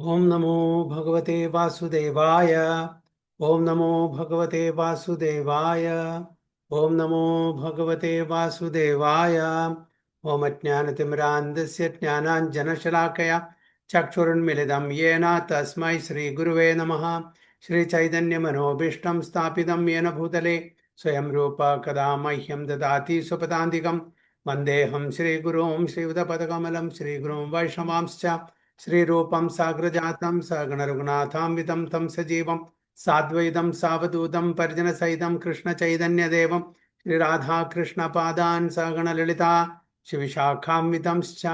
ओम नमो भगवते वासुदेवाय। ओम नमो भगवते वासुदेवाय। ओम नमो भगवते वासुदेवाय। ओम अज्ञानतिमिरान्धस्य ज्ञानाञ्जनशलाकया चक्षुरुन्मिलितं येन तस्मै श्रीगुरुवे नमः। श्रीचैतन्यमनोभीष्टं स्थापितं येन भूतले स्वयं रूप कदा मह्यं ददाति स्वपदान्तिकं। वन्देऽहं श्रीगुरुं श्रीयुतपदकमलं श्रीगुरुं वैष्णवांश्च श्रीरूपं साग्रजातं सगणरघुनाथान्वितं तं सजीवं साद्वैतं सावधूतं परिजनसहितं कृष्णचैतन्यदेवं श्रीराधाकृष्णपादान् सगणललिता शिविशाखान्वितंश्च।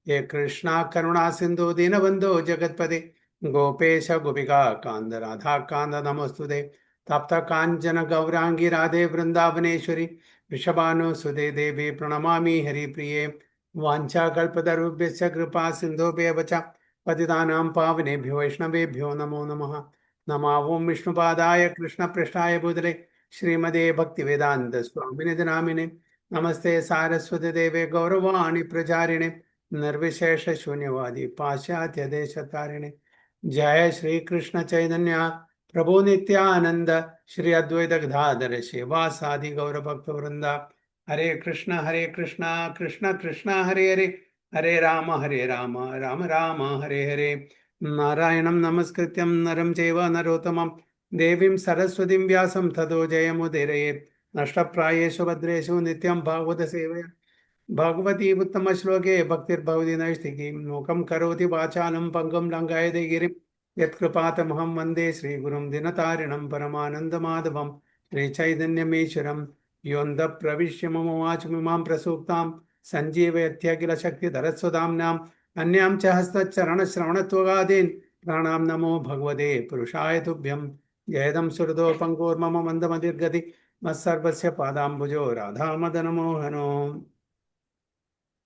ये कृष्णा करुणा सिन्धु दीनबन्धो जगत्पते गोपेश गोपिका कान्द राधा कान्द नमोस्तुते। तप्त काञ्चन गौरांगी राधे वृन्दावनेश्वरी वृषभानुसुते देवी प्रणमामि हरिप्रिये। वाञ्छाकल्पतरुभ्यश्च कृपा सिन्धुभ्येव च पतितानां पावनेभ्यो वैष्णवेभ्यो नमो नमः। नमः ओं विष्णुपादाय कृष्णपृष्ठाय भूतले श्रीमदे भक्तिवेदान्त स्वामिनिधि नामिने नमस्ते सारस्वती देवे गौरवाणि प्रचारिणे निर्विशेष शून्यवादी पाश्चात्य देशतारिणे। जय श्री कृष्ण चैतन्य प्रभु नित्यानंद श्री अद्वैत गदाधर शिवासादि गौर भक्त वृंदा। हरे कृष्ण कृष्ण कृष्ण हरे हरे हरे राम राम राम हरे हरे। नारायणं नमस्कृत्यं नरं चैव नरोत्तमं देवीं सरस्वतीं व्यासं ततो जयमुदीरयेत्। नष्टप्रायेषु भद्रेषु नित्यं भागवत सेवया भगवती उत्तम श्लोके भक्तिर्भवति नैष्ठिकीं मूकं करोति वाचालं पङ्गुं लङ्घयते गिरिं यत्कृपातमहं वन्दे श्रीगुरुं दिनतारिणं परमानन्दमाधवं श्रीचैतन्यमीश्वरं योऽन्तः प्रविश्य मम वाचमिमां प्रसूक्तां सञ्जीवयत्यखिलशक्तिधरस्वधाम्नाम् अन्यां च हस्तचरणश्रवणत्वगादीन् प्राणां नमो भगवते पुरुषाय तुभ्यं। जयदं सुहृदो पङ्गोर्मम मन्दमतिर्गति मत्सर्वस्य पादाम्बुजो राधामदनमोहनो।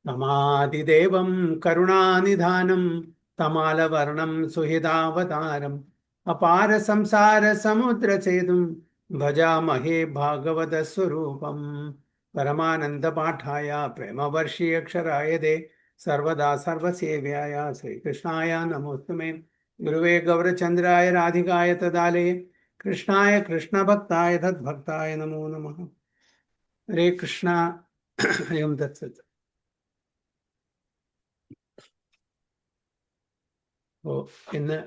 नमादिदेवं करुणानिधानं तमालवर्णं सुहृदावतारम् अपार संसार समुद्रसेतुं भजामहे भागवतस्वरूपम्। परमानन्दपाठाय प्रेमवर्षीयक्षराय दे सर्वदा सर्वसेव्याय श्रीकृष्णाय नमोस्तुमे। गुरुवे गौरचन्द्राय राधिकाय तदालये कृष्णाय कृष्णभक्ताय तद्भक्ताय नमो नमः। हरे कृष्ण। एवं तत्सत्। ഇന്ന്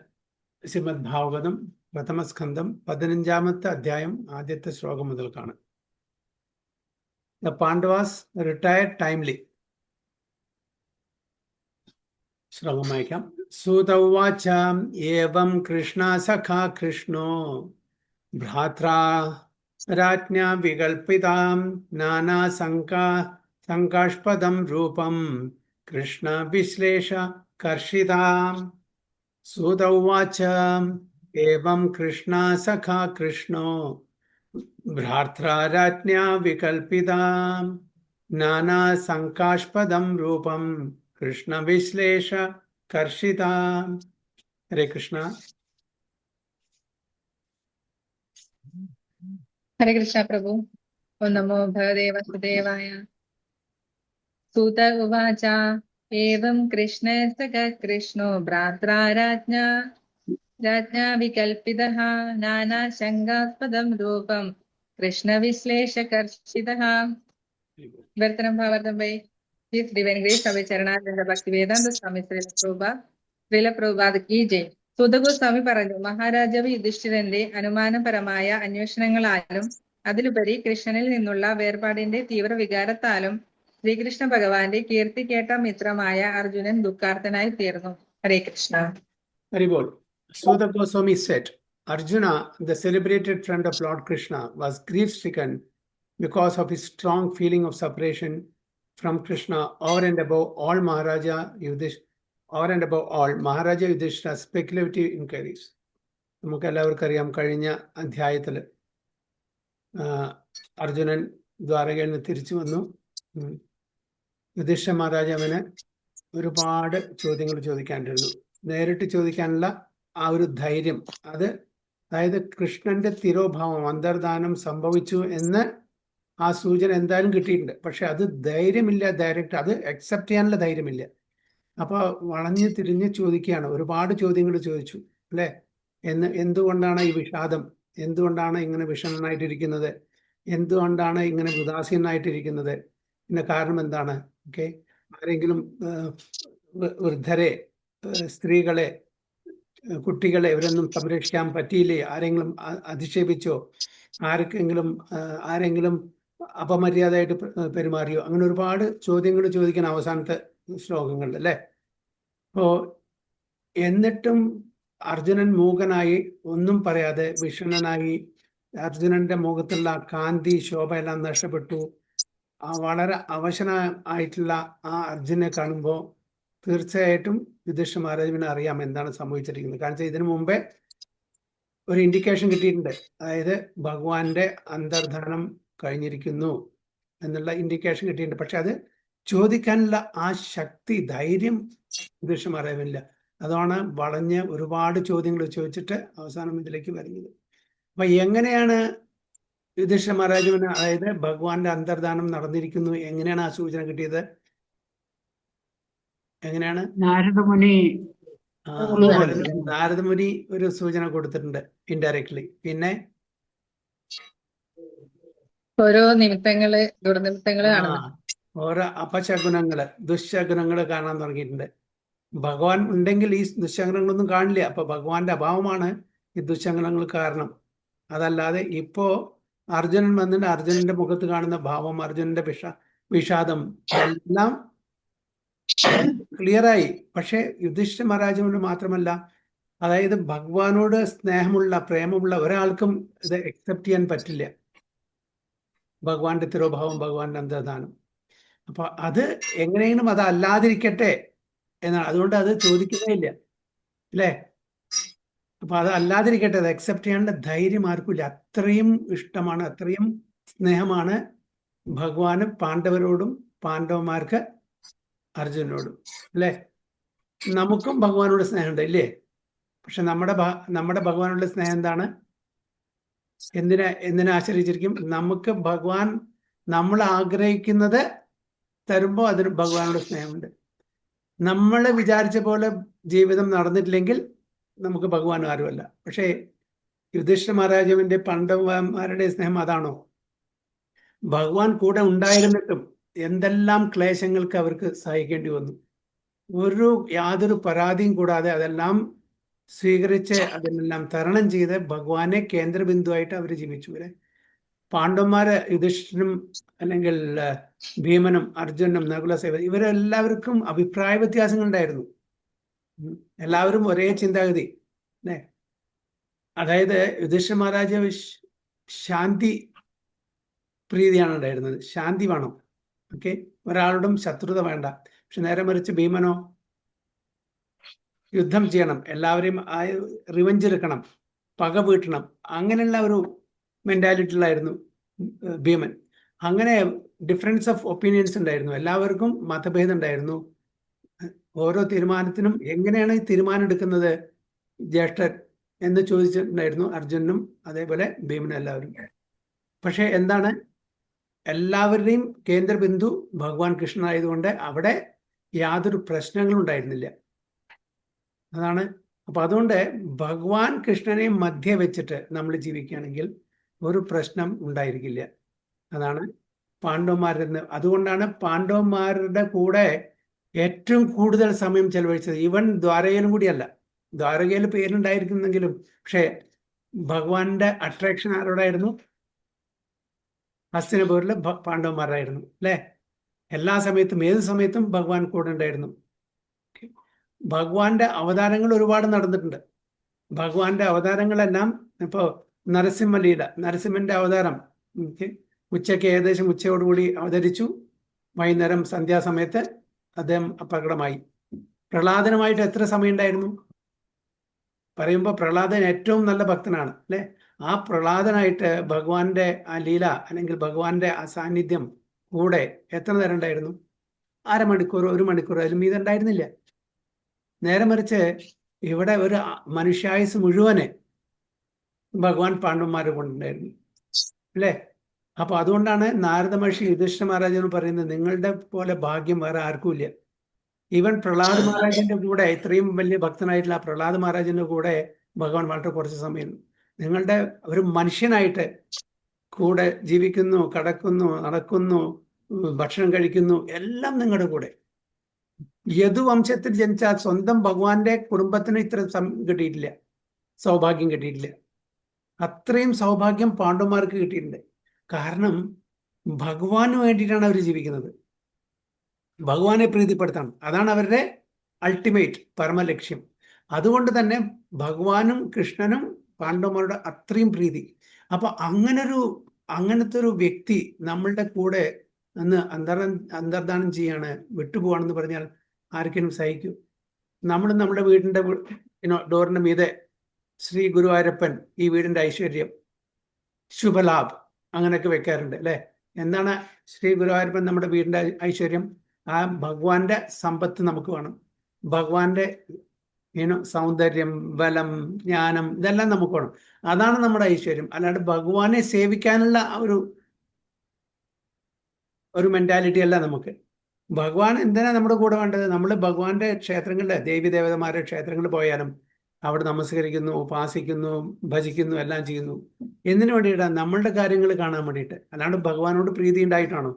ശ്രീമദ് ഭാഗവതം പ്രഥമസ്കന്ധം 15-ാമത്തെ അധ്യായം ആദ്യത്തെ ശ്ലോകം മുതൽക്കാണ്. The Pandavas retired timely. ശ്ലോകം വായിക്കാം. സൂത ഉവാച ഏവം കൃഷ്ണ സഖാ കൃഷ്ണോ ഭ്രാത്രാ രാജ്ഞാ വികൽപ്പിതാം നാനാ സംകാഷ്പദം രൂപം കൃഷ്ണ വിശ്ലേഷ കർഷിതാം. सूत उवाच एवं कृष्णा सखा कृष्णो भ्रात्रा राज्ञा विकल्पितां नाना संकाशपदं रूपं कृष्ण विश्लेष कर्षितां. हरे कृष्ण. हरे कृष्ण प्रभु. ओम नमो भगवते वासुदेवाय. सूत उवाच एवं कृष्ण सखा कृष्णो भ्रात्रा राज्ञा विकल्पितः नाना शङ्कास्पदं रूपं कृष्ण विश्लेषकर्षितः. वर्तनं भावार्थं वै His Divine Grace Swami Charananda Bhaktivedanta Swami Srila Prabhupada की जय. സൂതഗോസ്വാമി പറഞ്ഞു, മഹാരാജാവ് യുധിഷ്ഠിരന്റെ അനുമാനപരമായ അന്വേഷണങ്ങളാലും അതിലുപരി കൃഷ്ണനിൽ നിന്നുള്ള വേർപാടിന്റെ തീവ്ര വികാരത്താലും ശ്രീകൃഷ്ണ ഭഗവാന്റെ കീർത്തി കേട്ട മിത്രമായ അർജുനൻ ദുഃഖാർത്തനായി തീർന്നു. ഹരേ Krishna. Haribol. Suta Goswami said, Arjuna, the celebrated friend of Lord Krishna, was grief-stricken because of his strong feeling of separation from Krishna over and above all Maharaja Yudhishthira's speculative inquiries. നമുക്ക് എല്ലാവർക്കും അറിയാം, കഴിഞ്ഞ അധ്യായത്തിൽ അർജുനൻ ദ്വാരകയിൽ നിന്ന് തിരിച്ചു വന്നു. യുധിഷ്ഠിര മഹാരാജാവിന് ഒരുപാട് ചോദ്യങ്ങൾ ചോദിക്കാണ്ടിരുന്നു. നേരിട്ട് ചോദിക്കാനുള്ള ആ ഒരു ധൈര്യം, അതായത് കൃഷ്ണന്റെ തിരോഭാവം, അന്തർധാനം സംഭവിച്ചു എന്ന് ആ സൂചന എന്തായാലും കിട്ടിയിട്ടുണ്ട്. പക്ഷെ അത് ധൈര്യമില്ല, ഡയറക്റ്റ് അത് അക്സെപ്റ്റ് ചെയ്യാനുള്ള ധൈര്യമില്ല. അപ്പൊ വളഞ്ഞു തിരിഞ്ഞ് ചോദിക്കുകയാണ്, ഒരുപാട് ചോദ്യങ്ങൾ ചോദിച്ചു അല്ലെ. എന്തുകൊണ്ടാണ് ഈ വിഷാദം, എന്തുകൊണ്ടാണ് ഇങ്ങനെ വിഷമനായിട്ടിരിക്കുന്നത്, എന്തുകൊണ്ടാണ് ഇങ്ങനെ ഉദാസീനായിട്ടിരിക്കുന്നത്, ഇതിന്റെ കാരണം എന്താണ്? ഓക്കെ, ആരെങ്കിലും വൃദ്ധരെ, സ്ത്രീകളെ, കുട്ടികളെ ഇവരൊന്നും സംരക്ഷിക്കാൻ പറ്റിയില്ലേ, ആരെങ്കിലും അധിക്ഷേപിച്ചോ, ആരെങ്കിലും അപമര്യാദയായിട്ട് പെരുമാറിയോ, അങ്ങനെ ഒരുപാട് ചോദ്യങ്ങൾ ചോദിക്കാൻ അവസാനത്തെ ശ്ലോകങ്ങളിൽ അല്ലേ. അപ്പോ എന്നിട്ടും അർജുനൻ മൂകനായി ഒന്നും പറയാതെ വിഷണ്ണനായി, അർജുനന്റെ മുഖത്തുള്ള കാന്തി ശോഭ എല്ലാം നഷ്ടപ്പെട്ടു. വളരെ അവശനായിട്ടുള്ള ആ അർജുനെ കാണുമ്പോൾ തീർച്ചയായിട്ടും യുധിഷ്ഠിര മഹാരാജുവിന് അറിയാം എന്താണ് സംഭവിച്ചിരിക്കുന്നത്. കാരണം ഇതിനു മുമ്പേ ഒരു ഇൻഡിക്കേഷൻ കിട്ടിയിട്ടുണ്ട്, അതായത് ഭഗവാന്റെ അന്തർധാനം കഴിഞ്ഞിരിക്കുന്നു എന്നുള്ള ഇൻഡിക്കേഷൻ കിട്ടിയിട്ടുണ്ട്. പക്ഷെ അത് ചോദിക്കാനുള്ള ആ ശക്തി, ധൈര്യം യുധിഷ്ഠിര മഹാരാജുവിനില്ല. അതാണ് വളഞ്ഞ് ഒരുപാട് ചോദ്യങ്ങൾ ചോദിച്ചിട്ട് അവസാനം ഇതിലേക്ക് വരുന്നത്. അപ്പൊ എങ്ങനെയാണ് യുധിഷ്ഠിര മഹാരാജുവിന്, അതായത് ഭഗവാന്റെ അന്തർധാനം നടന്നിരിക്കുന്നു, എങ്ങനെയാണ് ആ സൂചന കിട്ടിയത്? എങ്ങനെയാണ്? നാരദമുനി ഒരു സൂചന കൊടുത്തിട്ടുണ്ട് ഇൻഡയറക്ട്ലി. പിന്നെ ഓരോ നിമിത്തങ്ങള്, ദുർനിമിത്തങ്ങള് ഓരോ അപശകുനങ്ങള്, ദുശകുനങ്ങള് കാണാൻ തുടങ്ങിയിട്ടുണ്ട്. ഭഗവാൻ ഉണ്ടെങ്കിൽ ഈ ദുശകുനങ്ങളൊന്നും കാണില്ല. അപ്പൊ ഭഗവാന്റെ അഭാവമാണ് ഈ ദുശകുനങ്ങൾ കാരണം. അതല്ലാതെ ഇപ്പോ അർജുനൻ വന്നിട്ട് അർജുനന്റെ മുഖത്ത് കാണുന്ന ഭാവം, അർജുനന്റെ വിഷാദം എല്ലാം ക്ലിയറായി. പക്ഷെ യുധിഷ്ഠിര മഹാരാജുവിന് മാത്രമല്ല, അതായത് ഭഗവാനോട് സ്നേഹമുള്ള, പ്രേമമുള്ള ഒരാൾക്കും ഇത് അക്സെപ്റ്റ് ചെയ്യാൻ പറ്റില്ല, ഭഗവാന്റെ തിരോഭാവം, ഭഗവാന്റെ അന്തർധാനം. അപ്പൊ അത് എങ്ങനെയെങ്കിലും അത് അല്ലാതിരിക്കട്ടെ എന്നാണ്. അതുകൊണ്ട് അത് ചോദിക്കുന്നേ ഇല്ല അല്ലേ. അപ്പൊ അത് അല്ലാതിരിക്കട്ടെ, അത് അക്സെപ്റ്റ് ചെയ്യാനുള്ള ധൈര്യം ആർക്കുമില്ല. അത്രയും ഇഷ്ടമാണ്, അത്രയും സ്നേഹമാണ് ഭഗവാന് പാണ്ഡവരോടും പാണ്ഡവന്മാർക്ക് അർജുനോടും അല്ലേ. നമുക്കും ഭഗവാനോട് സ്നേഹമുണ്ട് ഇല്ലേ. പക്ഷെ നമ്മുടെ ഭഗവാനോട് സ്നേഹം എന്താണ്? എന്തിനെ ആശ്രയിച്ചിരിക്കും? നമുക്ക് ഭഗവാൻ നമ്മൾ ആഗ്രഹിക്കുന്നത് തരുമ്പോൾ അതിന് ഭഗവാനോട് സ്നേഹമുണ്ട്. നമ്മൾ വിചാരിച്ച പോലെ ജീവിതം നടന്നിട്ടില്ലെങ്കിൽ നമുക്ക് ഭഗവാൻ ആരുമല്ല. പക്ഷേ യുധിഷ്ഠിര മഹാരാജാവിന്റെ പാണ്ഡവന്മാരുടെ സ്നേഹം അതാണോ? ഭഗവാൻ കൂടെ ഉണ്ടായിരുന്നിട്ടും എന്തെല്ലാം ക്ലേശങ്ങൾക്ക് അവർക്ക് സഹിക്കേണ്ടി വന്നു. യാതൊരു പരാതിയും കൂടാതെ അതെല്ലാം സ്വീകരിച്ച് അതിനെല്ലാം തരണം ചെയ്ത് ഭഗവാനെ കേന്ദ്രബിന്ദുവായിട്ട് അവർ ജീവിച്ചു. ഇവരെ പാണ്ഡവന്മാര്, യുധിഷ്ഠിരനും അല്ലെങ്കിൽ ഭീമനും അർജുനനും നകുലസേന, ഇവരെല്ലാവർക്കും അഭിപ്രായ വ്യത്യാസങ്ങൾ ഉണ്ടായിരുന്നു. എല്ലാവരും ഒരേ ചിന്താഗതി അല്ലേ. അതായത് യുധിഷ്ഠിര മഹാരാജാവ് ശാന്തി പ്രീതിയാണ് ഉണ്ടായിരുന്നത്. ശാന്തി വേണം, ഓക്കെ, ഒരാളോടും ശത്രുത വേണ്ട. പക്ഷെ നേരെ മറിച്ച് ഭീമനോ യുദ്ധം ചെയ്യണം, എല്ലാവരെയും റിവെഞ്ച് എടുക്കണം, പക വീട്ടണം, അങ്ങനെയുള്ള ഒരു മെന്റാലിറ്റിയിലായിരുന്നു ഭീമൻ. അങ്ങനെ ഡിഫറൻസ് ഓഫ് ഒപ്പീനിയൻസ് ഉണ്ടായിരുന്നു, എല്ലാവർക്കും മതഭേദം ഉണ്ടായിരുന്നു. ഓരോ തീരുമാനത്തിനും എങ്ങനെയാണ് ഈ തീരുമാനം എടുക്കുന്നത് ജ്യേഷ്ഠൻ എന്ന് ചോദിച്ചിട്ടുണ്ടായിരുന്നു അർജുനനും അതേപോലെ ഭീമനും എല്ലാവരും. പക്ഷെ എന്താണ്, എല്ലാവരുടെയും കേന്ദ്രബിന്ദു ഭഗവാൻ കൃഷ്ണൻ ആയതുകൊണ്ട് അവിടെ യാതൊരു പ്രശ്നങ്ങളും ഉണ്ടായിരുന്നില്ല. അതാണ്. അപ്പൊ അതുകൊണ്ട് ഭഗവാൻ കൃഷ്ണനെ മധ്യ വെച്ചിട്ട് നമ്മൾ ജീവിക്കുകയാണെങ്കിൽ ഒരു പ്രശ്നം ഉണ്ടായിരിക്കില്ല. അതാണ് പാണ്ഡവന്മാരുടെ. അതുകൊണ്ടാണ് പാണ്ഡവന്മാരുടെ കൂടെ ഏറ്റവും കൂടുതൽ സമയം ചെലവഴിച്ചത്. ഈവൻ ദ്വാരകയിലും കൂടിയല്ല, ദ്വാരകയിൽ പേരുണ്ടായിരിക്കുന്നെങ്കിലും പക്ഷെ ഭഗവാന്റെ അട്രാക്ഷൻ ആരോടായിരുന്നു? ഹസ്തിനപുരിലെ പാണ്ഡവന്മാരായിരുന്നു അല്ലെ. എല്ലാ സമയത്തും, ഏത് സമയത്തും ഭഗവാൻ കൂടെ ഉണ്ടായിരുന്നു. ഭഗവാന്റെ അവതാരങ്ങൾ ഒരുപാട് നടന്നിട്ടുണ്ട്. ഭഗവാന്റെ അവതാരങ്ങളെല്ലാം ഇപ്പോ നരസിംഹലീല, നരസിംഹന്റെ അവതാരം ഉച്ചയ്ക്ക് ഏകദേശം ഉച്ചയോടുകൂടി അവതരിച്ചു, വൈകുന്നേരം സന്ധ്യാസമയത്ത് അദ്ദേഹം പ്രകടമായി. പ്രഹ്ലാദനുമായിട്ട് എത്ര സമയം ഉണ്ടായിരുന്നു? പറയുമ്പോൾ പ്രഹ്ലാദൻ ഏറ്റവും നല്ല ഭക്തനാണ് അല്ലെ. ആ പ്രഹ്ലാദനായിട്ട് ഭഗവാന്റെ ആ ലീല അല്ലെങ്കിൽ ഭഗവാന്റെ ആ സാന്നിധ്യം കൂടെ എത്ര നേരം ഉണ്ടായിരുന്നു? അരമണിക്കൂർ, 1 മണിക്കൂർ, അതിലും ഇതുണ്ടായിരുന്നില്ല. നേരെ മറിച്ച് ഇവിടെ ഒരു മനുഷ്യായുസ് മുഴുവന് ഭഗവാൻ പാണ്ഡവന്മാരെ കൊണ്ടുണ്ടായിരുന്നു അല്ലേ. അപ്പൊ അതുകൊണ്ടാണ് നാരദ മഹർഷി യുധിഷ്ഠിര മഹാരാജാവിന് പറയുന്നത്, നിങ്ങളുടെ പോലെ ഭാഗ്യം വേറെ ആർക്കും ഇല്ല. ഈവൻ പ്രഹ്ലാദ് മഹാരാജിന്റെ കൂടെ, ഇത്രയും വലിയ ഭക്തനായിട്ടുള്ള ആ പ്രഹ്ലാദ് മഹാരാജിന്റെ കൂടെ ഭഗവാൻ വളരെ കുറച്ച് സമയം നിങ്ങളുടെ ഒരു മനുഷ്യനായിട്ട് കൂടെ ജീവിക്കുന്നു, കടക്കുന്നു, നടക്കുന്നു, ഭക്ഷണം കഴിക്കുന്നു, എല്ലാം നിങ്ങളുടെ കൂടെ. യദുവംശത്തിൽ ജനിച്ച സ്വന്തം ഭഗവാന്റെ കുടുംബത്തിന് ഇത്ര കിട്ടിയിട്ടില്ല, സൗഭാഗ്യം കിട്ടിയിട്ടില്ല. അത്രയും സൗഭാഗ്യം പാണ്ഡവന്മാർക്ക് കിട്ടിയിട്ടുണ്ട്. കാരണം ഭഗവാന് വേണ്ടിയിട്ടാണ് അവർ ജീവിക്കുന്നത്, ഭഗവാനെ പ്രീതിപ്പെടുത്തണം. അതാണ് അവരുടെ അൾട്ടിമേറ്റ് പരമലക്ഷ്യം. അതുകൊണ്ട് തന്നെ ഭഗവാനും കൃഷ്ണനും പാണ്ഡവന്മാരുടെ അത്രയും പ്രീതി. അപ്പൊ അങ്ങനത്തെ ഒരു വ്യക്തി നമ്മളുടെ കൂടെ അന്ന് അന്തർദാനം ചെയ്യാണ്, വിട്ടുപോവാണെന്ന് പറഞ്ഞാൽ ആർക്കെങ്കിലും സഹിക്കൂ? നമ്മുടെ വീടിന്റെ ഡോറിന്റെ മീതെ ശ്രീ ഗുരുവായൂരപ്പൻ, ഈ വീടിന്റെ ഐശ്വര്യം, ശുഭലാഭ് അങ്ങനെയൊക്കെ വെക്കാറുണ്ട് അല്ലെ. എന്താണ് ശ്രീ ഗുരുവായൂരപ്പൻ നമ്മുടെ വീടിന്റെ ഐശ്വര്യം? ആ ഭഗവാന്റെ സമ്പത്ത് നമുക്ക് വേണം, ഭഗവാന്റെ സൗന്ദര്യം, ബലം, ജ്ഞാനം, ഇതെല്ലാം നമുക്ക് വേണം. അതാണ് നമ്മുടെ ഐശ്വര്യം. അല്ലാണ്ട് ഭഗവാനെ സേവിക്കാനുള്ള ഒരു മെന്റാലിറ്റി അല്ല നമുക്ക്. ഭഗവാൻ എന്തിനാ നമ്മുടെ കൂടെ വേണ്ടത്? നമ്മൾ ഭഗവാന്റെ ക്ഷേത്രങ്ങളിലെ ദേവീദേവതമാരുടെ ക്ഷേത്രങ്ങളിൽ പോയാലും അവിടെ നമസ്കരിക്കുന്നു, ഉപാസിക്കുന്നു, ഭജിക്കുന്നു, എല്ലാം ചെയ്യുന്നു. എന്തിനു വേണ്ടിയിട്ടാണ്? നമ്മളുടെ കാര്യങ്ങൾ കാണാൻ വേണ്ടിയിട്ട്. അല്ലാണ്ട് ഭഗവാനോട് പ്രീതി ഉണ്ടായിട്ടാണോ?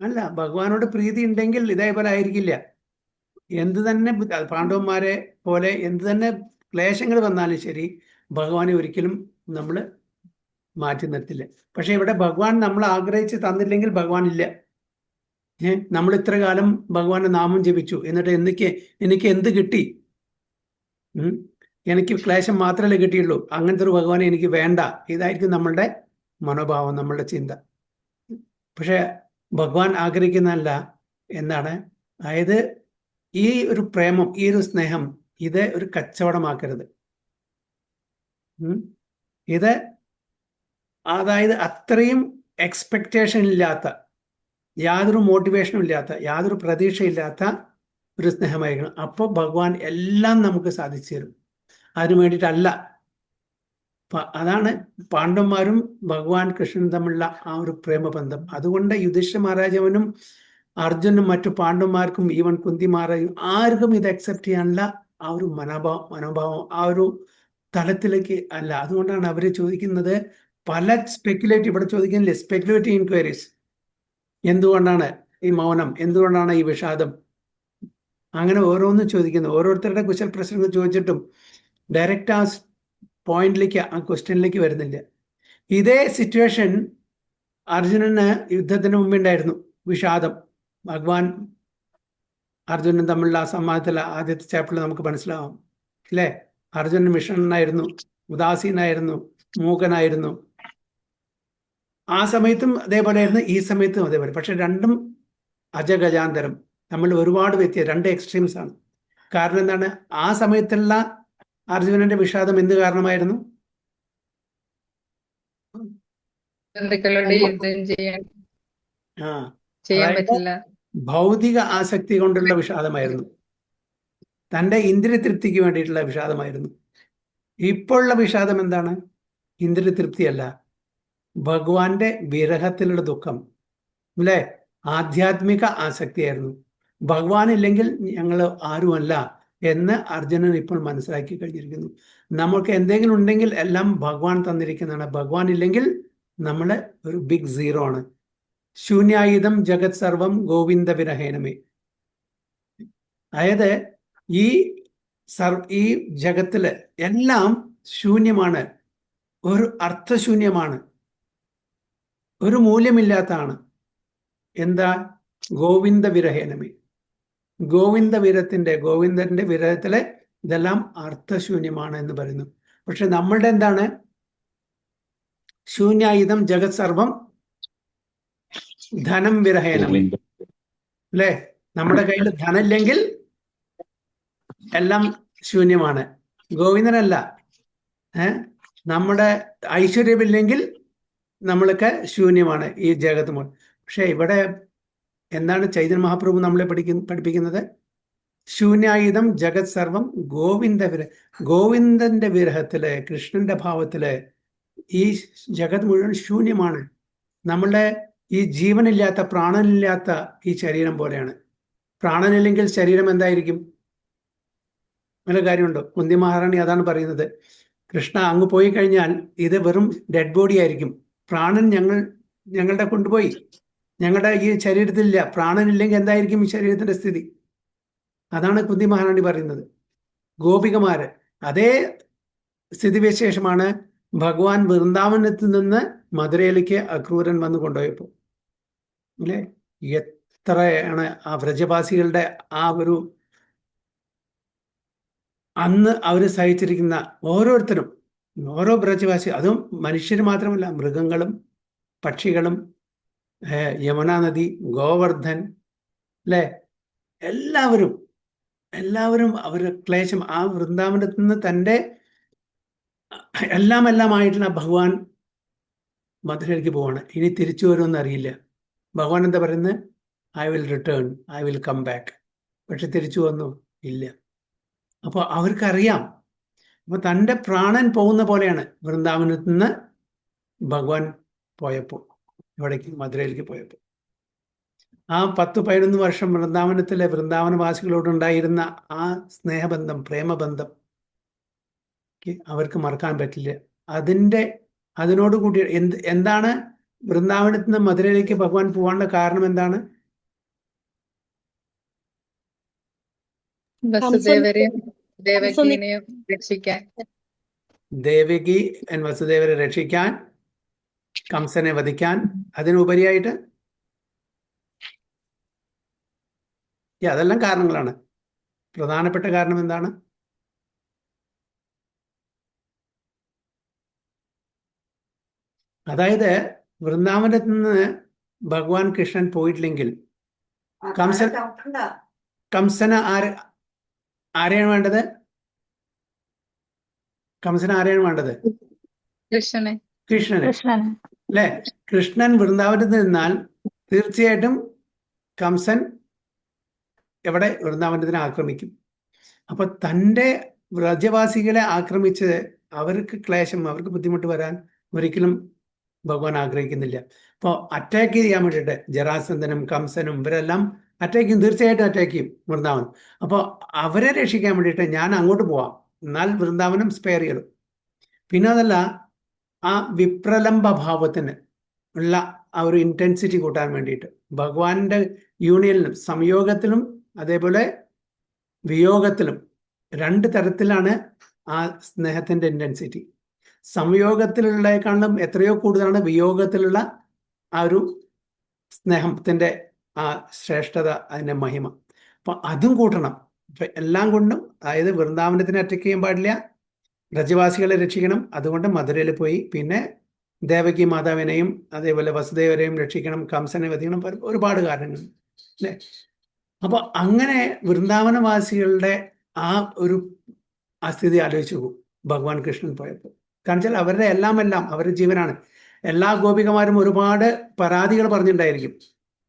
അല്ല. ഭഗവാനോട് പ്രീതി ഉണ്ടെങ്കിൽ ഇതേപോലെ ആയിരിക്കില്ല. എന്ത് തന്നെ പാണ്ഡവന്മാരെ പോലെ എന്ത് തന്നെ ക്ലേശങ്ങൾ വന്നാലും ശരി, ഭഗവാനെ ഒരിക്കലും നമ്മൾ മാറ്റി നിർത്തില്ല. പക്ഷെ ഇവിടെ ഭഗവാൻ നമ്മൾ ആഗ്രഹിച്ച് തന്നില്ലെങ്കിൽ ഭഗവാൻ ഇല്ല. നമ്മൾ ഇത്ര കാലം ഭഗവാന്റെ നാമം ജപിച്ചു, എന്നിട്ട് എനിക്ക് എന്ത് കിട്ടി? എനിക്ക് ക്ലേശം മാത്രമല്ലേ കിട്ടിയുള്ളൂ, അങ്ങനത്തെ ഒരു ഭഗവാനെ എനിക്ക് വേണ്ട. ഇതായിരിക്കും നമ്മളുടെ മനോഭാവം, നമ്മളുടെ ചിന്ത. പക്ഷെ ഭഗവാൻ ആഗ്രഹിക്കുന്നതല്ല. എന്താണ്? അതായത് ഈ ഒരു പ്രേമം, ഈ ഒരു സ്നേഹം, ഇത് ഒരു കച്ചവടമാക്കരുത്. ഇത് അതായത് അത്രയും എക്സ്പെക്റ്റേഷൻ ഇല്ലാത്ത, യാതൊരു മോട്ടിവേഷനും ഇല്ലാത്ത, യാതൊരു പ്രതീക്ഷയില്ലാത്ത ഒരു സ്നേഹമായിരിക്കണം. അപ്പോൾ ഭഗവാൻ എല്ലാം നമുക്ക് സാധിച്ചു തരും. അതിനു വേണ്ടിയിട്ടല്ല. അതാണ് പാണ്ഡവന്മാരും ഭഗവാൻ കൃഷ്ണനും തമ്മിലുള്ള ആ ഒരു പ്രേമബന്ധം. അതുകൊണ്ട് യുധിഷ്ഠിര മഹാരാജാവിനും അർജുനും മറ്റു പാണ്ഡവന്മാർക്കും ഈവൻ കുന്തി മഹാരാജും ആർക്കും ഇത് അക്സെപ്റ്റ് ചെയ്യാനുള്ള ആ ഒരു മനോഭാവം ആ ഒരു തലത്തിലേക്ക് അല്ല. അതുകൊണ്ടാണ് അവര് ചോദിക്കുന്നത് പല സ്പെക്കുലേറ്റീവ്, ഇവിടെ ചോദിക്കുന്നില്ലേ, സ്പെക്കുലേറ്റീവ് ഇൻക്വയറീസ്. എന്തുകൊണ്ടാണ് ഈ മൗനം? എന്തുകൊണ്ടാണ് ഈ വിഷാദം? അങ്ങനെ ഓരോന്നും ചോദിക്കുന്നു. ഓരോരുത്തരുടെ കുശൽ പ്രശ്നങ്ങൾ ചോദിച്ചിട്ടും ഡയറക്റ്റ് ആ പോയിന്റിലേക്ക്, ആ ക്വസ്റ്റ്യനിലേക്ക് വരുന്നില്ല. ഇതേ സിറ്റുവേഷൻ അർജുനന് യുദ്ധത്തിന് മുമ്പുണ്ടായിരുന്നു. വിഷാദം. ഭഗവാൻ അർജുനൻ തമ്മിലുള്ള ആ സംവാദത്തിൽ ആദ്യത്തെ ചാപ്റ്ററിൽ നമുക്ക് മനസ്സിലാവാം അല്ലേ. അർജുനൻ വിഷണ്ണനായിരുന്നു, ഉദാസീനായിരുന്നു, മൂകനായിരുന്നു. ആ സമയത്തും അതേപോലെയായിരുന്നു, ഈ സമയത്തും അതേപോലെ. പക്ഷെ രണ്ടും അജഗജാന്തരം, നമ്മൾ ഒരുപാട് രണ്ട് എക്സ്ട്രീംസ് ആണ്. കാരണം എന്താണ്? ആ സമയത്തുള്ള അർജുനന്റെ വിഷാദം എന്ത് കാരണമായിരുന്നു? ഭൗതിക ആസക്തി കൊണ്ടുള്ള വിഷാദമായിരുന്നു, തൻ്റെ ഇന്ദ്രിയ തൃപ്തിക്ക് വേണ്ടിയിട്ടുള്ള വിഷാദമായിരുന്നു. ഇപ്പോഴുള്ള വിഷാദം എന്താണ്? ഇന്ദ്രിയ തൃപ്തിയല്ല, ഭഗവാന്റെ വിരഹത്തിലുള്ള ദുഃഖം അല്ലേ. ആധ്യാത്മിക ആസക്തിയായിരുന്നു. ഭഗവാൻ ഇല്ലെങ്കിൽ ഞങ്ങൾ ആരുമല്ല എന്ന് അർജുനൻ ഇപ്പോൾ മനസ്സിലാക്കി കഴിഞ്ഞിരിക്കുന്നു. നമുക്ക് എന്തെങ്കിലും ഉണ്ടെങ്കിൽ എല്ലാം ഭഗവാൻ തന്നിരിക്കുന്നതാണ്. ഭഗവാൻ ഇല്ലെങ്കിൽ നമ്മൾ ഒരു ബിഗ് സീറോ ആണ്. ശൂന്യായുധം ജഗത് സർവം ഗോവിന്ദ വിരഹേനമേ. അതായത് ഈ ജഗത്തില് എല്ലാം ശൂന്യമാണ്, ഒരു അർത്ഥശൂന്യമാണ്, ഒരു മൂല്യമില്ലാത്തതാണ്. എന്താ? ഗോവിന്ദ വിരഹേനമേ. ഗോവിന്ദന്റെ വിരഹത്തിലെ ഇതെല്ലാം അർത്ഥശൂന്യമാണ് എന്ന് പറയുന്നു. പക്ഷെ നമ്മളുടെ എന്താണ്? ശൂന്യായുധം ജഗത് സർവം ധനം വിരഹേനം അല്ലേ. നമ്മുടെ കയ്യിൽ ധനമില്ലെങ്കിൽ എല്ലാം ശൂന്യമാണ്. ഗോവിന്ദനല്ല. നമ്മുടെ ഐശ്വര്യമില്ലെങ്കിൽ നമ്മളൊക്കെ ശൂന്യമാണ് ഈ ജഗത്ത് മുഴുവൻ. പക്ഷെ ഇവിടെ എന്താണ് ചൈതന്യ മഹാപ്രഭു നമ്മളെ പഠിപ്പിക്കുന്നത്? ശൂന്യായുധം ജഗത് സർവം ഗോവിന്ദന്റെ വിരഹത്തില്, കൃഷ്ണന്റെ ഭാവത്തില് ഈ ജഗത് മുഴുവൻ ശൂന്യമാണ്. നമ്മളുടെ ഈ ജീവനില്ലാത്ത, പ്രാണനില്ലാത്ത ഈ ശരീരം പോലെയാണ്. പ്രാണനില്ലെങ്കിൽ ശരീരം എന്തായിരിക്കും? നല്ല കാര്യമുണ്ടോ? കുന്തി മഹാറാണി അതാണ് പറയുന്നത്. കൃഷ്ണ അങ്ങ് പോയി കഴിഞ്ഞാൽ ഇത് വെറും ഡെഡ് ബോഡി ആയിരിക്കും. പ്രാണൻ ഞങ്ങളുടെ കൊണ്ടുപോയി, ഞങ്ങളുടെ ഈ ശരീരത്തിലില്ല. പ്രാണനില്ലെങ്കിൽ എന്തായിരിക്കും ഈ ശരീരത്തിന്റെ സ്ഥിതി? അതാണ് കുന്തി മഹാറാണി പറയുന്നത്. ഗോപികമാര് അതേ സ്ഥിതിവിശേഷമാണ് ഭഗവാൻ വൃന്ദാവനത്തിൽ നിന്ന് മധുരയിലേക്ക് അക്രൂരൻ വന്ന് കൊണ്ടുപോയപ്പോൾ. അല്ലേ? എത്രയാണ് ആ വ്രജവാസികളുടെ ആ ഒരു അന്ന് അവർ സഹിച്ചിരിക്കുന്ന ഓരോരുത്തരും, ഓരോ വ്രജവാസി, അതും മനുഷ്യർ മാത്രമല്ല, മൃഗങ്ങളും പക്ഷികളും, യമുനാ നദി, ഗോവർദ്ധൻ, അല്ലേ, എല്ലാവരും അവരുടെ ക്ലേശം ആ വൃന്ദാവനത്തിൽ നിന്ന് തൻ്റെ എല്ലാമായിട്ടുള്ള ഭഗവാൻ മധുരയിലേക്ക് പോവാണ്. ഇനി തിരിച്ചു വരുമെന്ന് അറിയില്ല. ഭഗവാൻ എന്താ പറയുന്നത്? I will return, I will come back. പക്ഷെ തിരിച്ചു വന്നു ഇല്ല. അപ്പോൾ അവർക്കറിയാം. അപ്പോൾ തൻ്റെ പ്രാണൻ പോകുന്ന പോലെയാണ് വൃന്ദാവനത്തിൽ നിന്ന് ഭഗവാൻ പോയപ്പോൾ, ഇവിടേക്ക് മധുരയിലേക്ക് പോയപ്പോൾ. ആ 10-11 വർഷം വൃന്ദാവനത്തിലെ വൃന്ദാവനവാസികളോടുണ്ടായിരുന്ന ആ സ്നേഹബന്ധം, പ്രേമബന്ധം അവർക്ക് മറക്കാൻ പറ്റില്ല. അതിനോടുകൂടി എന്താണ് വൃന്ദാവനത്തിൽ നിന്ന് മധുരയിലേക്ക് ഭഗവാൻ പോകാനുള്ള കാരണം എന്താണ്? വസുദേവരെയും ദേവകീനെയും രക്ഷിക്കാൻ. ദേവകി വസുദേവരെ രക്ഷിക്കാൻ, കംസനെ വധിക്കാൻ. അതിനുപരിയായിട്ട് അതെല്ലാം കാരണങ്ങളാണ്. പ്രധാനപ്പെട്ട കാരണം എന്താണ്? അതായത് വൃന്ദാവനത്തിൽ നിന്ന് ഭഗവാൻ കൃഷ്ണൻ പോയിട്ടില്ലെങ്കിൽ കംസന് ആരെയാണ് വേണ്ടത്? കംസന് ആരെയാണ് വേണ്ടത്? കൃഷ്ണനെ. അല്ലെ? കൃഷ്ണൻ വൃന്ദാവനത്തിൽ നിന്നാൽ തീർച്ചയായിട്ടും കംസൻ എവിടെ? വൃന്ദാവനത്തിനെ ആക്രമിക്കും. അപ്പൊ തൻ്റെ വ്രജവാസികളെ ആക്രമിച്ച് അവർക്ക് ക്ലേശം, അവർക്ക് ബുദ്ധിമുട്ട് വരാൻ ഒരിക്കലും ഭഗവാൻ ആഗ്രഹിക്കുന്നില്ല. അപ്പോൾ അറ്റാക്ക് ചെയ്യാൻ വേണ്ടിയിട്ട് ജരാസന്ധനും കംസനും ഇവരെല്ലാം തീർച്ചയായിട്ടും അറ്റാക്ക് ചെയ്യും വൃന്ദാവനം. അപ്പോൾ അവരെ രക്ഷിക്കാൻ വേണ്ടിയിട്ട് ഞാൻ അങ്ങോട്ട് പോവാം, എന്നാൽ വൃന്ദാവനം സ്പെയർ ചെയ്യും. പിന്നെ അതല്ല, ആ വിപ്രലംബ ഭാവത്തിന് ഉള്ള ആ ഒരു ഇൻറ്റൻസിറ്റി കൂട്ടാൻ വേണ്ടിയിട്ട് ഭഗവാന്റെ യൂണിയനിലും സംയോഗത്തിലും അതേപോലെ വിയോഗത്തിലും 2 തരത്തിലാണ് ആ സ്നേഹത്തിൻ്റെ ഇൻറ്റൻസിറ്റി. സംയോഗത്തിലുള്ളതിനേക്കാളും എത്രയോ കൂടുതലാണ് വിയോഗത്തിലുള്ള ആ ഒരു സ്നേഹത്തിൻ്റെ ആ ശ്രേഷ്ഠത, അതിൻ്റെ മഹിമ. അപ്പം അതും കൂട്ടണം. ഇപ്പം എല്ലാം കൊണ്ടും, അതായത് വൃന്ദാവനത്തിനെ അറ്റാക്ക് ചെയ്യാൻ പാടില്ല, വ്രജവാസികളെ രക്ഷിക്കണം, അതുകൊണ്ട് മധുരയിൽ പോയി. പിന്നെ ദേവകി മാതാവിനെയും അതേപോലെ വസുദേവരെയും രക്ഷിക്കണം, കംസനെ വധിക്കണം, ഒരുപാട് കാരണങ്ങൾ, അല്ലേ? അപ്പോൾ അങ്ങനെ വൃന്ദാവനവാസികളുടെ ആ ഒരു സ്ഥിതി ആലോചിച്ചു പോകും ഭഗവാൻ കൃഷ്ണൻ പോയപ്പോൾ. കാരണം വെച്ചാൽ അവരുടെ എല്ലാം അവരുടെ ജീവനാണ്. എല്ലാ ഗോപികമാരും ഒരുപാട് പരാതികൾ പറഞ്ഞിട്ടുണ്ടായിരിക്കും.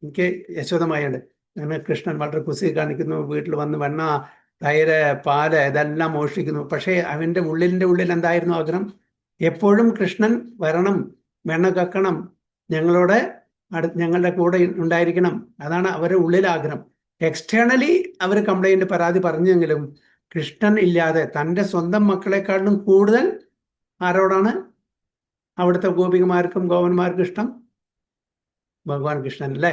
എനിക്ക് യശോദമായുണ്ട്, അങ്ങനെ കൃഷ്ണൻ വളരെ കുസി കാണിക്കുന്നു, വീട്ടിൽ വന്ന് വെണ്ണ, തൈര്, പാല് ഇതെല്ലാം മോഷ്ടിക്കുന്നു. പക്ഷേ അവൻ്റെ ഉള്ളിൽ എന്തായിരുന്നു ആഗ്രഹം? എപ്പോഴും കൃഷ്ണൻ വരണം, വെണ്ണ കക്കണം, ഞങ്ങളുടെ കൂടെ ഉണ്ടായിരിക്കണം. അതാണ് അവരുടെ ഉള്ളിൽ ആഗ്രഹം. എക്സ്റ്റേണലി അവർ കംപ്ലൈൻറ്റ്, പരാതി പറഞ്ഞെങ്കിലും കൃഷ്ണൻ ഇല്ലാതെ തൻ്റെ സ്വന്തം മക്കളെക്കാളും കൂടുതൽ ആരോടാണ് അവിടുത്തെ ഗോപികമാർക്കും ഗോപന്മാർക്കും ഇഷ്ടം? ഭഗവാൻ കൃഷ്ണൻ, അല്ലേ?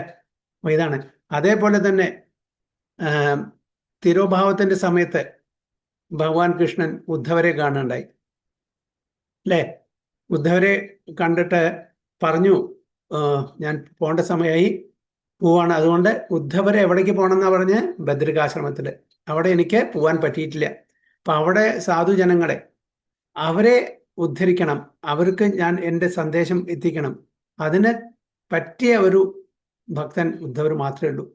അപ്പോൾ ഇതാണ്. അതേപോലെ തന്നെ തിരോഭാവത്തിൻ്റെ സമയത്ത് ഭഗവാൻ കൃഷ്ണൻ ഉദ്ധവരെ കാണുന്നുണ്ടായി, അല്ലേ? ഉദ്ധവരെ കണ്ടിട്ട് പറഞ്ഞു, ഞാൻ പോകേണ്ട സമയമായി, പോവാണ്. അതുകൊണ്ട് ഉദ്ധവരെ എവിടേക്ക് പോകണമെന്നാണ് പറഞ്ഞ്? ബദ്രികാശ്രമത്തിൽ. അവിടെ എനിക്ക് പോകാൻ പറ്റിയിട്ടില്ല. അപ്പം അവിടെ സാധുജനങ്ങളെ, അവരെ ഉദ്ധരിക്കണം, അവർക്ക് ഞാൻ എൻ്റെ സന്ദേശം എത്തിക്കണം. അതിന് പറ്റിയ ഒരു ഭക്തൻ ഉദ്ധവർ മാത്രമേ ഉള്ളൂ.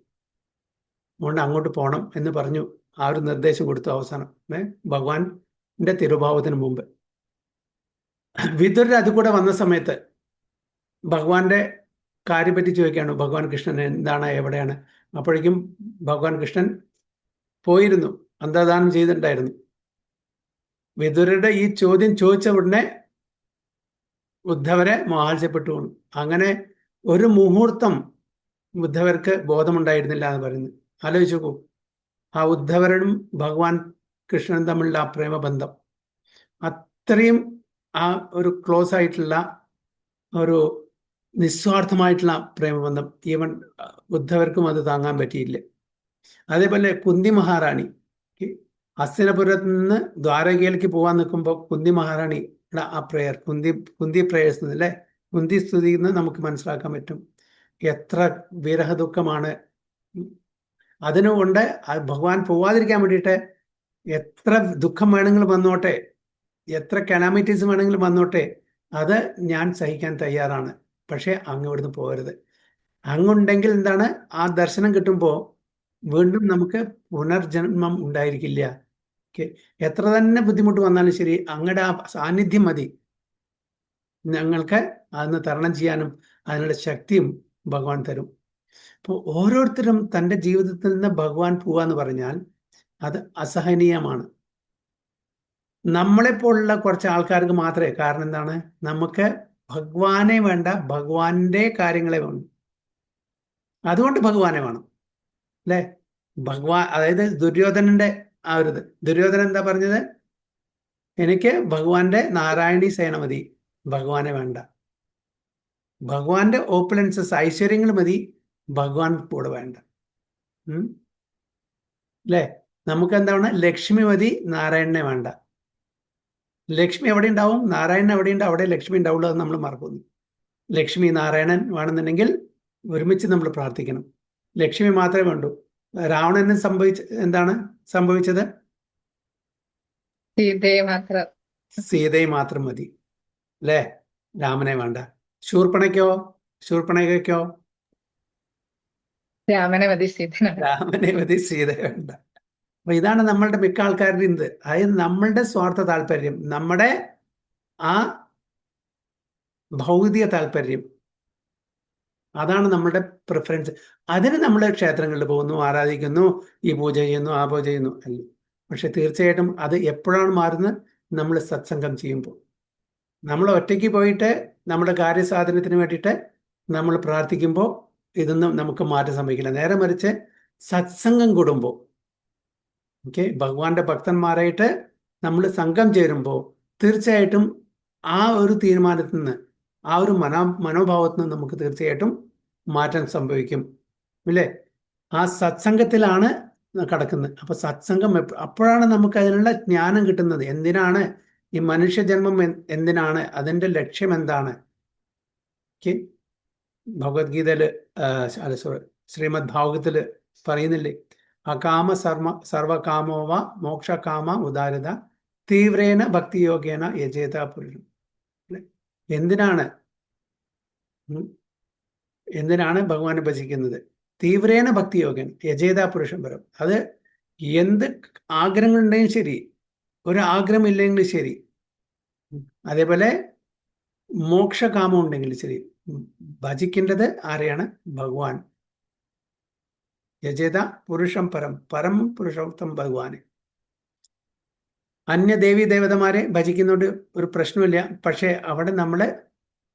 അതുകൊണ്ട് അങ്ങോട്ട് പോകണം എന്ന് പറഞ്ഞു. ആ ഒരു നിർദ്ദേശം കൊടുത്തു അവസാനം ഭഗവാന്റെ തിരുഭാവത്തിന് മുമ്പ്. വിതുരർ അത് കൂടെ വന്ന സമയത്ത് ഭഗവാന്റെ കാര്യം പറ്റി ചോദിക്കുകയാണ്, ഭഗവാൻ കൃഷ്ണൻ എന്താണ്, എവിടെയാണ്? അപ്പോഴേക്കും ഭഗവാൻ കൃഷ്ണൻ പോയിരുന്നു, അന്തർദാനം ചെയ്തിട്ടുണ്ടായിരുന്നു. വിതുരരുടെ ഈ ചോദ്യം ചോദിച്ച ഉടനെ ഉദ്ധവരെ മോഹാത്സ്യപ്പെട്ടു വീണു. അങ്ങനെ ഒരു മുഹൂർത്തം ഉദ്ധവർക്ക് ബോധമുണ്ടായിരുന്നില്ല എന്ന് പറയുന്നു. ആലോചിച്ച് നോക്കൂ, ആ ഉദ്ധവരും ഭഗവാൻ കൃഷ്ണനും തമ്മിലുള്ള ആ പ്രേമബന്ധം അത്രയും ആ ഒരു ക്ലോസ് ആയിട്ടുള്ള ഒരു നിസ്വാർത്ഥമായിട്ടുള്ള പ്രേമബന്ധം ഈവൻ ഉദ്ധവർക്കും അത് താങ്ങാൻ പറ്റിയില്ല. അതേപോലെ കുന്തി മഹാറാണി ഹസ്തിനപുരത്ത് നിന്ന് ദ്വാരകയിലേക്ക് പോകാൻ നിൽക്കുമ്പോൾ കുന്തി മഹാറാണിയുടെ ആ പ്രേയർ, കുന്തി പ്രേയേഴ്സ് അല്ലേ, കുന്തി സ്തുതി എന്ന് നമുക്ക് മനസ്സിലാക്കാൻ പറ്റും. എത്ര വിരഹ ദുഃഖമാണ്. അതിനുകൊണ്ട് ഭഗവാൻ പോവാതിരിക്കാൻ വേണ്ടിയിട്ട് എത്ര ദുഃഖം വേണമെങ്കിലും വന്നോട്ടെ, എത്ര കലാമിറ്റീസ് വേണമെങ്കിലും വന്നോട്ടെ, അത് ഞാൻ സഹിക്കാൻ തയ്യാറാണ്, പക്ഷെ അങ്ങ് ഇവിടുന്ന് പോകരുത്. അങ്ങുണ്ടെങ്കിൽ എന്താണ്, ആ ദർശനം കിട്ടുമ്പോൾ വീണ്ടും നമുക്ക് പുനർജന്മം ഉണ്ടായിരിക്കില്ല. എത്ര തന്നെ ബുദ്ധിമുട്ട് വന്നാലും ശരി, അങ്ങയുടെ ആ സാന്നിധ്യം മതി ഞങ്ങൾക്ക് അതൊന്ന് തരണം ചെയ്യാനും. അതിനുള്ള ശക്തിയും ഭഗവാൻ തരും. അപ്പോൾ ഓരോരുത്തരും തൻ്റെ ജീവിതത്തിൽ നിന്ന് ഭഗവാൻ പോവാന്ന് പറഞ്ഞാൽ അത് അസഹനീയമാണ്. നമ്മളെപ്പോലുള്ള കുറച്ച് ആൾക്കാർക്ക് മാത്രമേ. കാരണം എന്താണ്, നമുക്ക് ഭഗവാനെ വേണ്ട, ഭഗവാന്റെ കാര്യങ്ങളെ വേണം. അതുകൊണ്ട് ഭഗവാനെ വേണം അല്ലേ. ഭഗവാൻ, അതായത് ദുര്യോധനന്റെ ആ ഒരു ദുര്യോധനൻ എന്താ പറഞ്ഞത്, എനിക്ക് ഭഗവാന്റെ നാരായണീ സേന മതി, ഭഗവാനെ വേണ്ട. ഭഗവാന്റെ ഓപ്പുലൻസസ്, ഐശ്വര്യങ്ങൾ മതി, ഭഗവാൻ കൂടെ വേണ്ട. അല്ലേ, നമുക്ക് എന്താണ്, ലക്ഷ്മി മതി, നാരായണനെ വേണ്ട. ലക്ഷ്മി എവിടെ ഉണ്ടാവും, നാരായണൻ എവിടെ ഉണ്ട്, അവിടെ ലക്ഷ്മി ഉണ്ടാവുള്ളൂ. അത് നമ്മൾ മറക്കുന്നു. ലക്ഷ്മി നാരായണൻ വേണമെന്നുണ്ടെങ്കിൽ ഒരുമിച്ച് നമ്മൾ പ്രാർത്ഥിക്കണം. ലക്ഷ്മി മാത്രമേ വേണ്ടൂ. രാവണന് എന്താണ് സംഭവിച്ചത്, സീതയെ മാത്രം മതി അല്ലേ, രാമനെ വേണ്ട. ശൂർപ്പണയ്ക്കോ രാമനെ മതി, സീതയെ വേണ്ട. അപ്പൊ ഇതാണ് നമ്മളുടെ മിക്ക ആൾക്കാരുടെ ഇത്. അതായത് നമ്മളുടെ സ്വാർത്ഥ താല്പര്യം, നമ്മുടെ ആ ഭൗതിക താല്പര്യം, അതാണ് നമ്മളുടെ പ്രിഫറൻസ്. അതിന് നമ്മൾ ക്ഷേത്രങ്ങളിൽ പോകുന്നു, ആരാധിക്കുന്നു, ഈ പൂജ ചെയ്യുന്നു, ആ പൂജ ചെയ്യുന്നു അല്ല. പക്ഷെ തീർച്ചയായിട്ടും അത് എപ്പോഴാണ് മാറുന്നത്, നമ്മൾ സത്സംഗം ചെയ്യുമ്പോൾ. നമ്മൾ ഒറ്റയ്ക്ക് പോയിട്ട് നമ്മുടെ കാര്യസാധനത്തിന് വേണ്ടിയിട്ട് നമ്മൾ പ്രാർത്ഥിക്കുമ്പോൾ ഇതൊന്നും നമുക്ക് മാറ്റം സംഭവിക്കില്ല. നേരെ മറിച്ച് സത്സംഗം കൂടുമ്പോൾ, ഭഗവാന്റെ ഭക്തന്മാരായിട്ട് നമ്മൾ സംഘം ചേരുമ്പോൾ തീർച്ചയായിട്ടും ആ ഒരു തീരുമാനത്തിൽ നിന്ന്, ആ ഒരു മനോഭാവത്തിൽ നിന്ന് നമുക്ക് തീർച്ചയായിട്ടും മാറ്റം സംഭവിക്കും അല്ലേ. ആ സത്സംഗത്തിലാണ് കിടക്കുന്നത്. അപ്പൊ സത്സംഗം അപ്പോഴാണ് നമുക്ക് അതിനുള്ള ജ്ഞാനം കിട്ടുന്നത്. എന്തിനാണ് ഈ മനുഷ്യജന്മം, എന്തിനാണ്, അതിൻ്റെ ലക്ഷ്യം എന്താണ്. ഭഗവത്ഗീതയില് ശ്രീമദ് ഭാഗവതത്തില് പറയുന്നില്ലേ, അകാമ സർവകാമോവ മോക്ഷകാമ ഉദാരത തീവ്രേന ഭക്തിയോഗേന യജേത പുരുഷം. എന്തിനാണ് ഭഗവാനെ ഭജിക്കുന്നത്, തീവ്രേന ഭക്തിയോഗൻ യജേത പുരുഷം വരും. അത് എന്ത് ആഗ്രഹങ്ങളുണ്ടെങ്കിലും ശരി, ഒരു ആഗ്രഹം ഇല്ലെങ്കിലും ശരി, അതേപോലെ മോക്ഷകാമം ഉണ്ടെങ്കിലും ശരി, ഭജിക്കേണ്ടത് ആരെയാണ്, ഭഗവാൻ. യജേത പുരുഷം പരം പുരുഷോത്തം ഭഗവാനെ. അന്യദേവി ദേവതമാരെ ഭജിക്കുന്നതുകൊണ്ട് ഒരു പ്രശ്നമില്ല. പക്ഷെ അവിടെ നമ്മൾ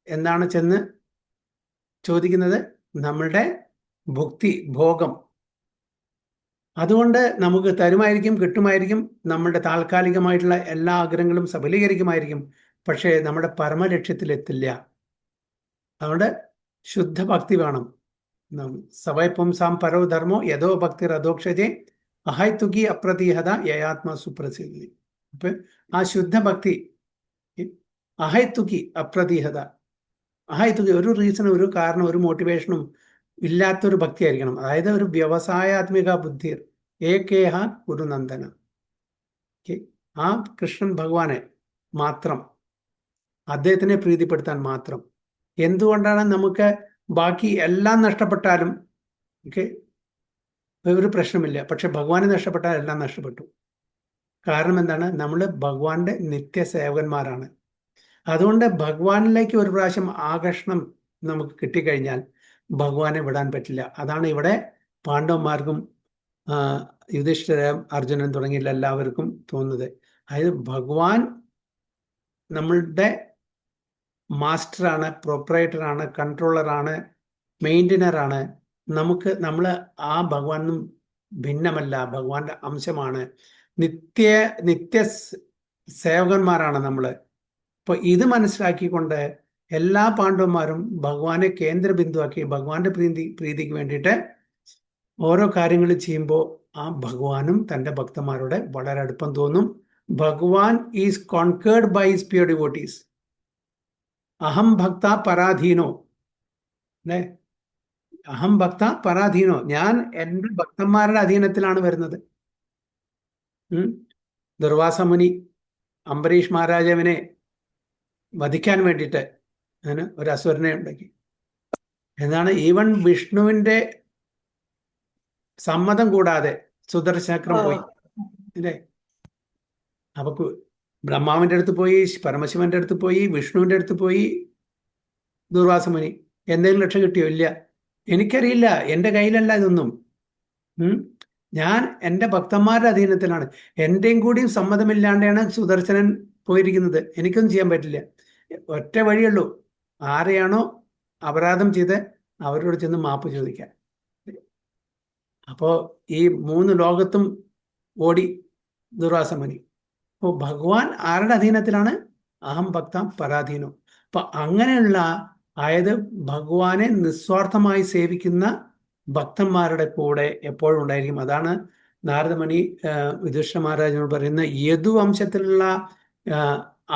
എന്താണ് ചെന്ന് ചോദിക്കുന്നത്, നമ്മളുടെ ഭോഗം. അതുകൊണ്ട് നമുക്ക് തരുമായിരിക്കും, കിട്ടുമായിരിക്കും, നമ്മളുടെ താൽക്കാലികമായിട്ടുള്ള എല്ലാ ആഗ്രഹങ്ങളും സഫലീകരിക്കുമായിരിക്കും. പക്ഷേ നമ്മുടെ പരമലക്ഷ്യത്തിലെത്തില്ല. അതുകൊണ്ട് ശുദ്ധ ഭക്തി വേണം. സവൈ പുംസാം പരോ ധർമ്മോ യഥോ ഭക്തിർ അധോക്ഷജേ അഹൈതുകി അപ്രതിഹത യയാത്മാ സുപ്രസിദ്ധി. അപ്പൊ ആ ശുദ്ധ ഭക്തി, അഹൈതുകി അപ്രതിഹത, അഹൈതുകി ഒരു റീസണും ഒരു കാരണം ഒരു മോട്ടിവേഷനും ഇല്ലാത്തൊരു ഭക്തി ആയിരിക്കണം. അതായത് ഒരു വ്യവസായാത്മിക ബുദ്ധി, ഏകേഹ ഗുരുനന്ദന. ആ കൃഷ്ണൻ ഭഗവാനെ മാത്രം, അദ്ദേഹത്തിനെ പ്രീതിപ്പെടുത്താൻ മാത്രം. എന്തുകൊണ്ടാണ് നമുക്ക് ബാക്കി എല്ലാം നഷ്ടപ്പെട്ടാലും ഒരു പ്രശ്നമില്ല, പക്ഷെ ഭഗവാനെ നഷ്ടപ്പെട്ടാൽ എല്ലാം നഷ്ടപ്പെട്ടു. കാരണം എന്താണ്, നമ്മൾ ഭഗവാന്റെ നിത്യസേവകന്മാരാണ്. അതുകൊണ്ട് ഭഗവാനിലേക്ക് ഒരു പ്രാവശ്യം ആകർഷണം നമുക്ക് കിട്ടിക്കഴിഞ്ഞാൽ ഭഗവാനെ വിടാൻ പറ്റില്ല. അതാണ് ഇവിടെ പാണ്ഡവന്മാർക്കും യുധിഷ്ഠിരൻ, അർജുനൻ തുടങ്ങിയുള്ള എല്ലാവർക്കും തോന്നുന്നത്. അതായത് ഭഗവാൻ നമ്മളുടെ മാസ്റ്ററാണ്, പ്രൊപ്പറേറ്ററാണ്, കൺട്രോളറാണ്, മെയിൻറ്റെയിനറാണ്. നമ്മൾ ആ ഭഗവാനും ഭിന്നമല്ല, ഭഗവാന്റെ അംശമാണ്, നിത്യ സേവകന്മാരാണ് നമ്മള്. അപ്പൊ ഇത് മനസ്സിലാക്കിക്കൊണ്ട് എല്ലാ പാണ്ഡവന്മാരും ഭഗവാനെ കേന്ദ്രബിന്ദുവാക്കി ഭഗവാന്റെ പ്രീതിക്ക് വേണ്ടിയിട്ട് ഓരോ കാര്യങ്ങൾ ചെയ്യുമ്പോൾ ആ ഭഗവാനും തൻ്റെ ഭക്തന്മാരോട് വളരെ അടുപ്പം തോന്നും. Bhagavan is conquered by his pure devotees. അഹം ഭക്ത പരാധീനോ, അല്ലേ? അഹം ഭക്ത പരാധീനോ, ഞാൻ എൻ്റെ ഭക്തന്മാരുടെ അധീനത്തിലാണ് വരുന്നത്. ദുർവാസ മുനി അംബരീഷ് മഹാരാജാവിനെ വധിക്കാൻ വേണ്ടിയിട്ട് അതിന് ഒരു അസുരനെ ഉണ്ടാക്കി. എന്താണ്, ഈവൻ വിഷ്ണുവിന്റെ സമ്മതം കൂടാതെ സുദർശനചക്രം പോയി, അല്ലേ? അപ്പൊ ബ്രഹ്മാവിന്റെ അടുത്ത് പോയി, പരമശിവന്റെ അടുത്ത് പോയി, വിഷ്ണുവിന്റെ അടുത്ത് പോയി ദുർവാസ മുനി. എന്തെങ്കിലും രക്ഷ കിട്ടിയോ? ഇല്ല. എനിക്കറിയില്ല, എൻ്റെ കയ്യിലല്ല ഇതൊന്നും. ഞാൻ എൻ്റെ ഭക്തന്മാരുടെ അധീനത്തിലാണ്. എൻ്റെയും കൂടിയും സമ്മതമില്ലാണ്ടാണ് സുദർശനൻ പോയിരിക്കുന്നത്. എനിക്കൊന്നും ചെയ്യാൻ പറ്റില്ല. ഒറ്റ വഴിയുള്ളൂ, ആരെയാണോ അപരാധം ചെയ്ത് അവരോട് ചെന്ന് മാപ്പ് ചോദിക്കാൻ. അപ്പോൾ ഈ 3 ലോകത്തും ഓടി ദുർവാസ മുനി. അപ്പോൾ ഭഗവാൻ ആരുടെ അധീനത്തിലാണ്? അഹം ഭക്ത പരാധീനോ. അപ്പൊ അങ്ങനെയുള്ള, അതായത് ഭഗവാനെ നിസ്വാർത്ഥമായി സേവിക്കുന്ന ഭക്തന്മാരുടെ കൂടെ എപ്പോഴും ഉണ്ടായിരിക്കും. അതാണ് നാരദമുനി യുധിഷ്ഠിര മഹാരാജനോട് പറയുന്ന യദു വംശത്തിലുള്ള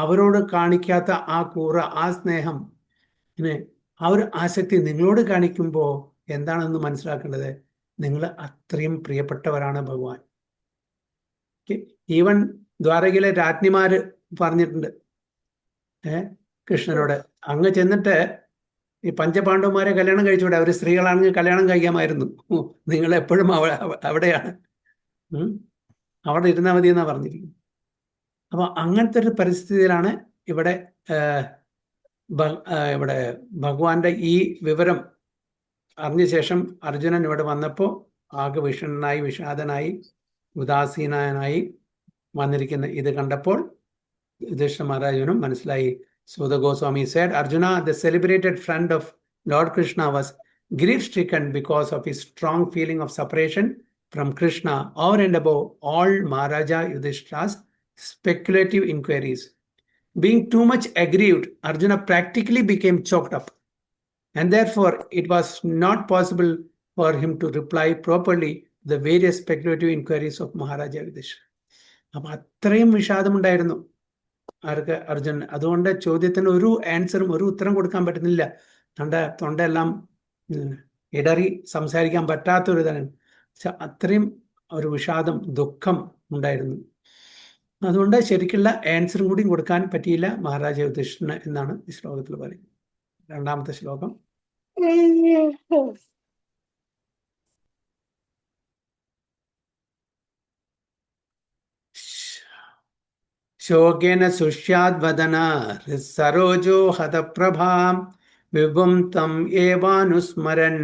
അവരോട് കാണിക്കാത്ത ആ കൂറ, ആ സ്നേഹം, ആ ഒരു ആസക്തി നിങ്ങളോട് കാണിക്കുമ്പോൾ എന്താണെന്ന് മനസ്സിലാക്കേണ്ടത്, നിങ്ങൾ അത്രയും പ്രിയപ്പെട്ടവരാണ് ഭഗവാൻ. ഈവൻ ദ്വാരകയിലെ രാജ്ഞിമാര് പറഞ്ഞിട്ടുണ്ട് കൃഷ്ണനോട്, അങ്ങ് ചെന്നിട്ട് ഈ പഞ്ചപാണ്ഡവന്മാരെ കല്യാണം കഴിച്ചുകൂടെ? അവർ സ്ത്രീകളാണെങ്കിൽ കല്യാണം കഴിക്കാമായിരുന്നു, നിങ്ങൾ എപ്പോഴും അവിടെയാണ്, അവിടെ ഇരുന്നാൽ മതി എന്നാ പറഞ്ഞിരിക്കുന്നത്. അപ്പൊ അങ്ങനത്തെ ഒരു പരിസ്ഥിതിയിലാണ് ഇവിടെ ഭഗവാന്റെ ഈ വിവരം അറിഞ്ഞ ശേഷം അർജുനൻ ഇവിടെ വന്നപ്പോൾ ആകെ വിഷണ്ണനായി, വിഷാദനായി, ഉദാസീനായി വന്നിരിക്കുന്ന ഇത് കണ്ടപ്പോൾ യുധിഷ്ഠിര മഹാരാജനും മനസ്സിലായി. Suda Goswami said, Arjuna, the celebrated friend of Lord Krishna, was grief-stricken because of his strong feeling of separation from Krishna over and above all Maharaja Yudhishthira's speculative inquiries. Being too much aggrieved, Arjuna practically became choked up, and therefore it was not possible for him to reply properly to the various speculative inquiries of Maharaja Yudhishthira. അപ്പം അത്രയും വിഷാദമുണ്ടായിരുന്നു ആർക്ക്? അർജുനൻ. അതുകൊണ്ട് ചോദ്യത്തിന് ഒരു ആൻസറും, ഒരു ഉത്തരം കൊടുക്കാൻ പറ്റുന്നില്ല. തൊണ്ടയെല്ലാം ഇടറി സംസാരിക്കാൻ പറ്റാത്തൊരു ഇതാണ്. അത്രയും ഒരു വിഷാദം, ദുഃഖം ഉണ്ടായിരുന്നു. അതുകൊണ്ട് ശരിക്കുള്ള ആൻസറും കൂടി കൊടുക്കാൻ പറ്റിയില്ല മഹാരാജ യുധിഷ്ഠിരന് എന്നാണ് ഈ ശ്ലോകത്തിൽ പറയുന്നത്. 2ാമത്തെ ശ്ലോകം. ശോകേന സുഷ്യാദ്വദന സരോജോ ഹതപ്രഭാം വിഭും തം ഏവാനുസ്മരൻ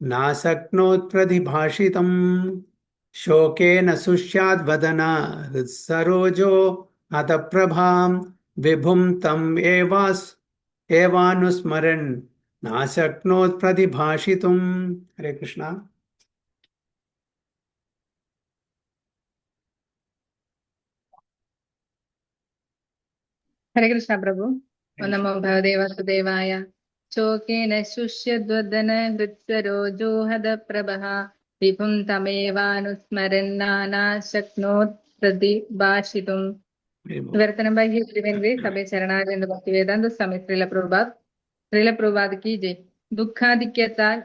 നാശക്നോത് പ്രതിഭാഷിതം. ശോകേന സുഷ്യാദ്വദന സരോജോ ഹതപ്രഭാം വിഭും തം ഏവാനുസ്മരൻ നാശക്നോത് പ്രതിഭാഷിതും. ഹരേ കൃഷ്ണ. ഹരേ കൃഷ്ണ പ്രഭു. നമോ ഭഗവതേ വാസുദേവായ. ശോകേന ശുഷ്യദ്വദന ഹൃത്സരോജോഹദ പ്രഭഃ വിഭും തമേവാനുസ്മരൻ നാനാശക്നോത് പ്രതിഭാഷിതും. വിവർത്തനം ബൈ ഹിസ് ഡിവൈൻ ഗ്രേസ് സഭേ ശരണാരവിന്ദ ഭക്തിവേദാന്ത സ്വാമി ശ്രീല പ്രഭുപാദ് കി ജയ്. ദുഃഖാധിക്യത്താൽ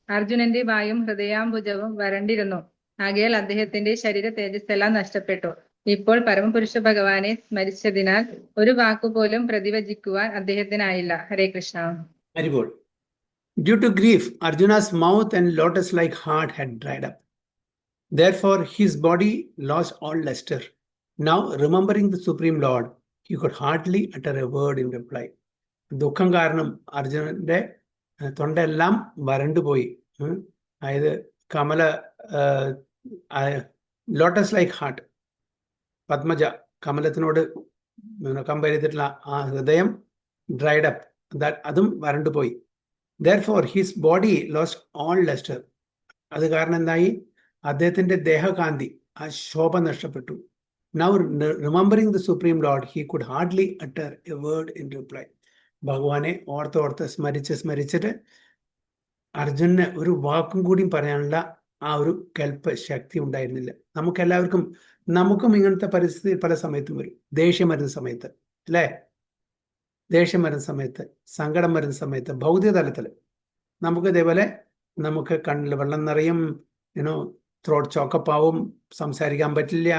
അർജുനന്റെ വായും ഹൃദയാംബുജവും വരണ്ടിരുന്നു. ആകയാൽ അദ്ദേഹത്തിന്റെ ശരീര തേജസ്സെല്ലാം നഷ്ടപ്പെട്ടു. ഇപ്പോൾ പരമപുരുഷ ഭഗവാനെ സ്മരിച്ചതിനാൽ ഒരു വാക്കുപോലും പ്രതിവചിക്കുവാൻ അദ്ദേഹത്തിനായില്ല. ഹരേ Krishna. ഹരിബോൾ. Due to grief, Arjuna's mouth and lotus-like heart had dried up. Therefore, his body lost all luster. Now, remembering the Supreme Lord, he could hardly utter a word in reply. ദുഃഖം കാരണം അർജുനന്റെ തൊണ്ടെല്ലാം വരണ്ടുപോയി. അതായത് ലോട്ടസ് ലൈക്ക് ഹാർട്ട്, പത്മജ കമലത്തിനോട് compare ചെയ്തിട്ടുള്ള ആ ഹൃദയം ഡ്രൈഡ് അപ്പ്, അതും വരണ്ടുപോയി. Therefore, his body lost all luster. അത് കാരണം എന്തായി? അദ്ദേഹത്തിന്റെ ദേഹകാന്തി, ആ ശോഭ നഷ്ടപ്പെട്ടു. Now, remembering the Supreme Lord, he could hardly utter a word in reply. ഭഗവാനെ ഓർത്ത് സ്മരിച്ചിട്ട് അർജുനന് ഒരു വാക്കും കൂടിയും പറയാനുള്ള ആ ഒരു കൽപ്പ ശക്തി ഉണ്ടായിരുന്നില്ല. നമുക്കും ഇങ്ങനത്തെ പരിസ്ഥിതി പല സമയത്തും വരും. ദേഷ്യം വരുന്ന സമയത്ത്, അല്ലേ? ദേഷ്യം വരുന്ന സമയത്ത്, സങ്കടം വരുന്ന സമയത്ത്, ഭൗതിക തലത്തിൽ നമുക്ക് ഇതേപോലെ നമുക്ക് കണ്ണിൽ വെള്ളം നിറയും, ത്രോട്ട് ചോക്കപ്പാവും, സംസാരിക്കാൻ പറ്റില്ല,